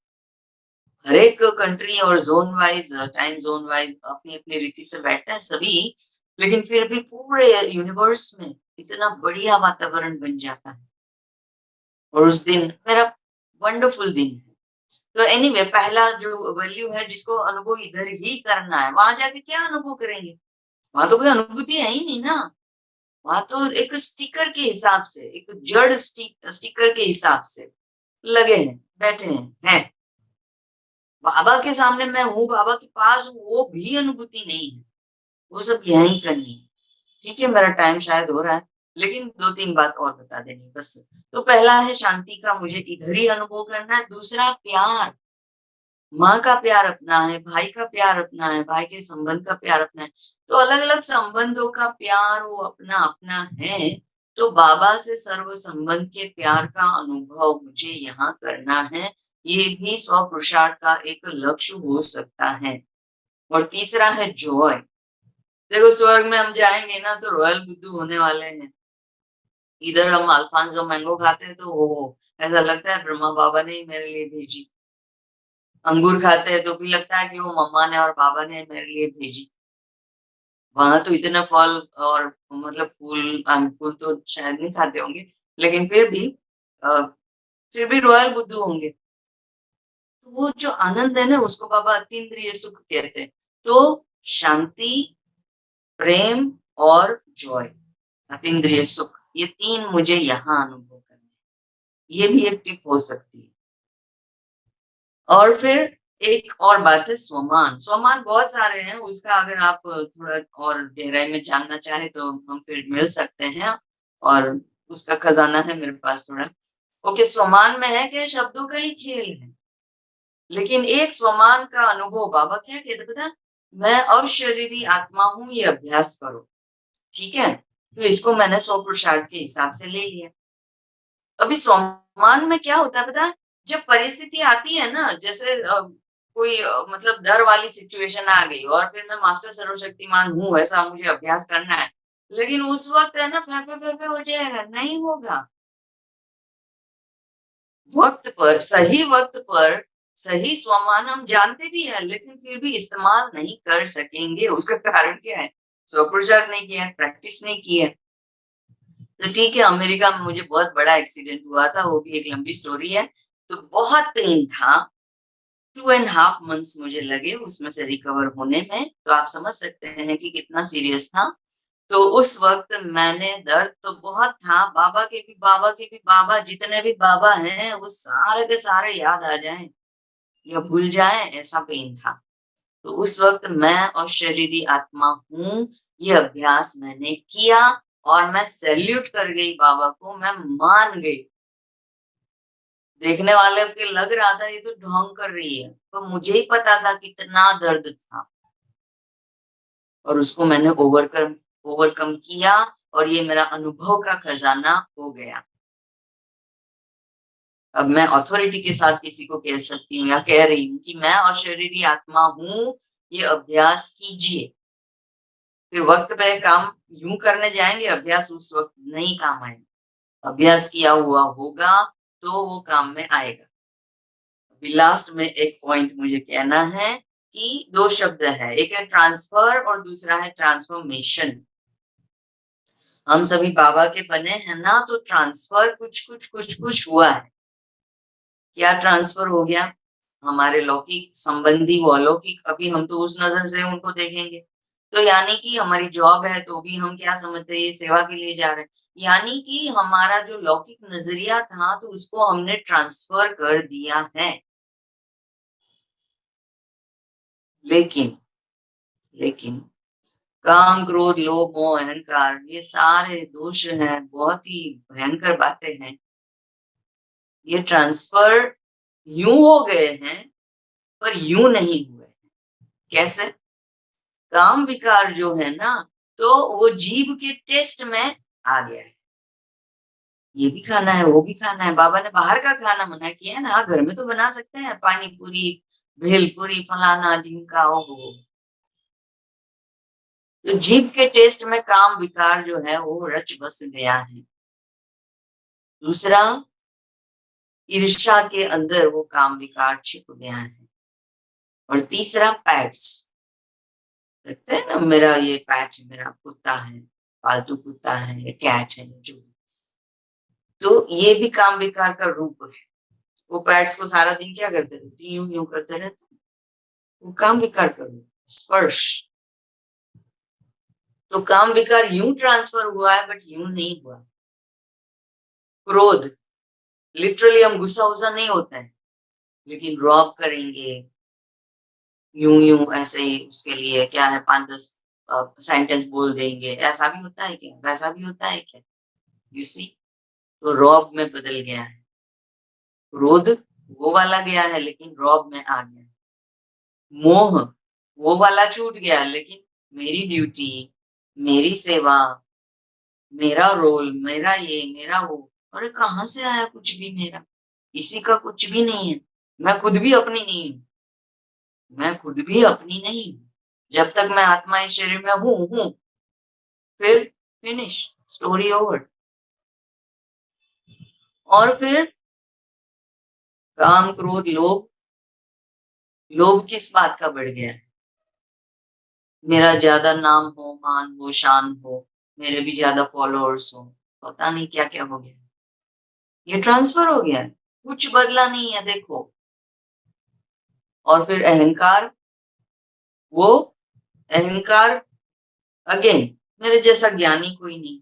हर एक कंट्री और zone wise, time zone wise अपनी अपनी रीति से बैठते हैं सभी, लेकिन फिर भी पूरे यूनिवर्स में इतना बढ़िया वातावरण बन जाता है। और उस दिन मेरा वंडरफुल दिन है। तो एनीवे, पहला जो वैल्यू है जिसको अनुभव इधर ही करना है, वहां जाके क्या अनुभव करेंगे? वहां तो कोई अनुभूति है ही नहीं ना। वहां तो एक स्टिकर के हिसाब से, एक जड़ स्टिकर के हिसाब से लगे हैं, बैठे हैं। बाबा के सामने मैं हूँ, बाबा के पास हूँ, वो भी अनुभूति नहीं है। वो सब यही करनी है। ठीक है, मेरा टाइम शायद हो रहा है, लेकिन 2-3 बात और बता देनी बस। तो पहला है शांति का मुझे इधर ही अनुभव करना है। दूसरा प्यार, माँ का प्यार अपना है, भाई का प्यार अपना है, भाई के संबंध का प्यार अपना है। तो अलग अलग संबंधों का प्यार वो अपना अपना है। तो बाबा से सर्व संबंध के प्यार का अनुभव मुझे यहाँ करना है। ये भी स्व पुरुषार्थ का एक लक्ष्य हो सकता है। और तीसरा है जॉय। देखो, स्वर्ग में हम जाएंगे ना तो रॉयल बुद्धू होने वाले हैं। इधर हम अल्फांसो मैंगो खाते हैं तो वो ऐसा लगता है ब्रह्मा बाबा ने ही मेरे लिए भेजी। अंगूर खाते हैं तो भी लगता है कि वो मम्मा ने और बाबा ने मेरे लिए भेजी। वहां तो इतना फल और मतलब फूल, फूल तो शायद नहीं खाते होंगे, लेकिन फिर भी रॉयल बुद्धू होंगे। तो वो जो आनंद है ना, उसको बाबा अतीन्द्रिय सुख कहते हैं। तो शांति, प्रेम और जॉय, अतीन्द्रिय सुख, ये 3 मुझे यहाँ अनुभव करने हैं। ये भी एक टिप हो सकती है। और फिर एक और बात है स्वमान। स्वमान बहुत सारे हैं, उसका अगर आप थोड़ा और गहराई में जानना चाहे तो हम फिर मिल सकते हैं, और उसका खजाना है मेरे पास थोड़ा। ओके, स्वमान में है कि शब्दों का ही खेल है, लेकिन एक स्वमान का अनुभव बाबा क्या कहते पता? मैं अशरीरी आत्मा हूं, ये अभ्यास करो। ठीक है, तो इसको मैंने स्व पुरुषार्थ के हिसाब से ले लिया। अभी स्वमान में क्या होता है पता है? जब परिस्थिति आती है ना, जैसे कोई मतलब डर वाली सिचुएशन आ गई और फिर मैं मास्टर सर्वशक्तिमान हूँ, ऐसा मुझे अभ्यास करना है, लेकिन उस वक्त है ना, फेफे फेफे हो जाएगा, नहीं होगा। वक्त पर सही स्वमान हम जानते भी है, लेकिन फिर भी इस्तेमाल नहीं कर सकेंगे। उसका कारण क्या है? स्वपुरुषार्थ नहीं किया, प्रैक्टिस नहीं की है। तो ठीक है, अमेरिका में मुझे बहुत बड़ा एक्सीडेंट हुआ था, वो भी एक लंबी स्टोरी है। तो बहुत पेन था, 2.5 मंथ्स मुझे लगे उसमें से रिकवर होने में। तो आप समझ सकते हैं कि कितना सीरियस था। तो उस वक्त मैंने, दर्द तो बहुत था, बाबा जितने भी बाबा हैं वो सारे के सारे याद आ जाएं या भूल जाएं, ऐसा पेन था। तो उस वक्त मैं और शरीरी आत्मा हूँ, ये अभ्यास मैंने किया और मैं सैल्यूट कर गई बाबा को, मैं मान गई। देखने वाले के लग रहा था ये तो ढोंग कर रही है, तो मुझे ही पता था कितना दर्द था। और उसको मैंने ओवरकम किया और ये मेरा अनुभव का खजाना हो गया। अब मैं अथॉरिटी के साथ किसी को कह सकती हूँ या कह रही हूँ कि मैं अशरीरी आत्मा हूँ, ये अभ्यास कीजिए। फिर वक्त पे काम यूं करने जाएंगे, अभ्यास उस वक्त नहीं काम आएगा। अभ्यास किया हुआ होगा तो वो काम में आएगा। अभी लास्ट में एक पॉइंट मुझे कहना है कि दो शब्द है, एक है ट्रांसफर और दूसरा है ट्रांसफॉर्मेशन। हम सभी बाबा के बने हैं ना, तो ट्रांसफर कुछ हुआ है। क्या ट्रांसफर हो गया? हमारे लौकिक संबंधी वो अलौकिक, अभी हम तो उस नजर से उनको देखेंगे। तो यानी कि हमारी जॉब है तो भी हम क्या समझते हैं, ये सेवा के लिए जा रहे हैं। यानी कि हमारा जो लौकिक नजरिया था तो उसको हमने ट्रांसफर कर दिया है। लेकिन लेकिन काम, क्रोध, लोभ, मोह, अहंकार, ये सारे दोष हैं, बहुत ही भयंकर बातें हैं। ये ट्रांसफर यूं हो गए हैं पर यूं नहीं हुए। कैसे? काम विकार जो है ना, तो वो जीभ के टेस्ट में आ गया है। ये भी खाना है, वो भी खाना है। बाबा ने बाहर का खाना मना किया है ना, हाँ, घर में तो बना सकते हैं, पानी पूरी, भेलपुरी, फलाना ढिमका, ओहो। तो जीभ के टेस्ट में काम विकार जो है वो रच बस गया है। दूसरा, ईर्ष्या के अंदर वो काम विकार छिप गया है। और तीसरा, पैट्स लगता है ना, मेरा ये पैच, मेरा कुत्ता है, पालतू कुत्ता है, ये कैट है, जो, तो ये भी काम विकार का रूप है। वो पैट्स को सारा दिन क्या करते रहते, यूं यूं करते रहते, वो काम विकार का रूप। स्पर्श, तो काम विकार यूं ट्रांसफर हुआ है बट यूं नहीं हुआ। क्रोध, लिटरली हम गुस्सा उस्सा नहीं होता है, लेकिन रॉब करेंगे यूं यूं ऐसे ही, उसके लिए क्या है, 5-10 सेंटेंस बोल देंगे। ऐसा भी होता है क्या? वैसा भी होता है क्या? यू सी, तो रॉब में बदल गया है। क्रोध वो वाला गया है लेकिन रॉब में आ गया। मोह वो वाला छूट गया, लेकिन मेरी ड्यूटी, मेरी सेवा, मेरा रोल, मेरा ये, मेरा वो, अरे कहाँ से आया कुछ भी मेरा? किसी का कुछ भी नहीं है। मैं खुद भी अपनी नहीं हूँ, मैं खुद भी अपनी नहीं हूँ। जब तक मैं आत्मा इस शरीर में हूँ, फिर फिनिश, स्टोरी ओवर। और फिर काम, क्रोध, लोभ। लोभ किस बात का बढ़ गया है? मेरा ज्यादा नाम हो, मान हो, शान हो, मेरे भी ज्यादा फॉलोअर्स हो, पता नहीं क्या क्या हो गया। ये ट्रांसफर हो गया है, कुछ बदला नहीं है, देखो। और फिर अहंकार, वो अहंकार अगेन, मेरे जैसा ज्ञानी कोई नहीं,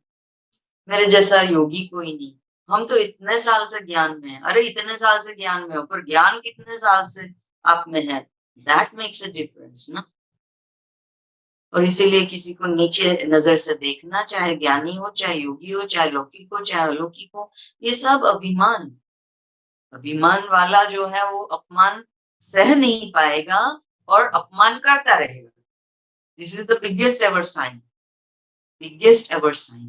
मेरे जैसा योगी कोई नहीं। हम तो इतने साल से ज्ञान में है, अरे इतने साल से ज्ञान में हो, पर ज्ञान कितने साल से आप में है, दैट मेक्स अ डिफरेंस ना। और इसीलिए किसी को नीचे नजर से देखना, चाहे ज्ञानी हो, चाहे योगी हो, चाहे लौकिक हो, चाहे अलौकिक हो, ये सब अभिमान। अभिमान वाला जो है वो अपमान सह नहीं पाएगा और अपमान करता रहेगा। This is the biggest ever sign, biggest ever sign.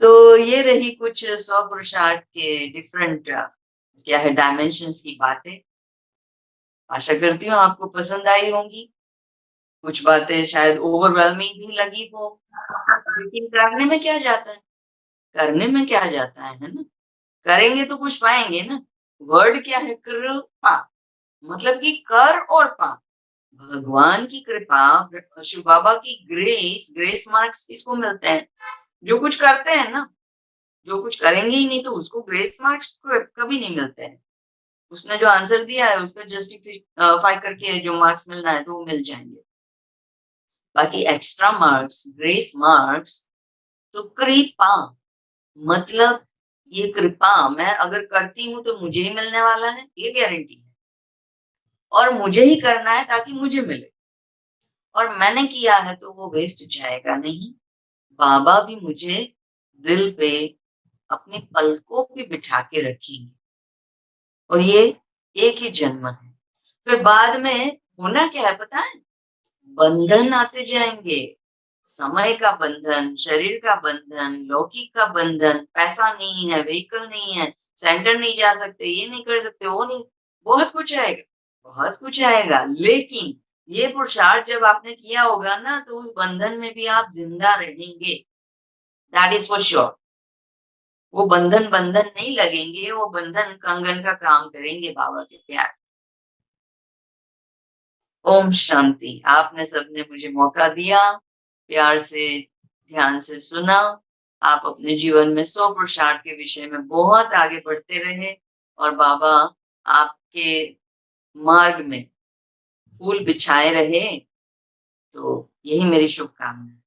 तो ये रही कुछ स्व पुरुषार्थ के डिफरेंट क्या है, डायमेंशंस की बातें। आशा करती हूँ आपको पसंद आई होंगी। कुछ बातें शायद ओवरवेलमिंग भी लगी हो, लेकिन करने में क्या जाता है, करने में क्या जाता है ना? करेंगे तो कुछ पाएंगे ना। वर्ड क्या है, कृपा, मतलब कि कर और पा। भगवान की कृपा, शिव बाबा की ग्रेस, ग्रेस मार्क्स किसको मिलते हैं? जो कुछ करते हैं ना। जो कुछ करेंगे ही नहीं तो उसको ग्रेस मार्क्स कभी नहीं मिलते हैं। उसने जो आंसर दिया है उसका जस्टिफाई करके जो मार्क्स मिलना है तो वो मिल जाएंगे। बाकी एक्स्ट्रा मार्क्स, ग्रेस मार्क्स, तो कृपा, मतलब ये कृपा मैं अगर करती हूँ तो मुझे ही मिलने वाला है, ये गारंटी है। और मुझे ही करना है ताकि मुझे मिले, और मैंने किया है तो वो वेस्ट जाएगा नहीं। बाबा भी मुझे दिल पे अपने पलकों पे बिठा के रखेंगे, और ये एक ही जन्म है। फिर बाद में होना क्या है पता है? बंधन आते जाएंगे, समय का बंधन, शरीर का बंधन, लौकिक का बंधन, पैसा नहीं है, व्हीकल नहीं है, सेंटर नहीं जा सकते, ये नहीं कर सकते, वो नहीं, बहुत कुछ आएगा, बहुत कुछ आएगा। लेकिन ये पुरुषार्थ जब आपने किया होगा ना, तो उस बंधन में भी आप जिंदा रहेंगे, दैट इज फॉर श्योर। वो बंधन बंधन नहीं लगेंगे, वो बंधन कंगन का काम करेंगे बाबा के प्यार। ओम शांति। आपने सबने मुझे मौका दिया, प्यार से ध्यान से सुना। आप अपने जीवन में 100 पुरुषार्थ के विषय में बहुत आगे बढ़ते रहे और बाबा आपके मार्ग में फूल बिछाए रहे। तो यही मेरी शुभकामना है।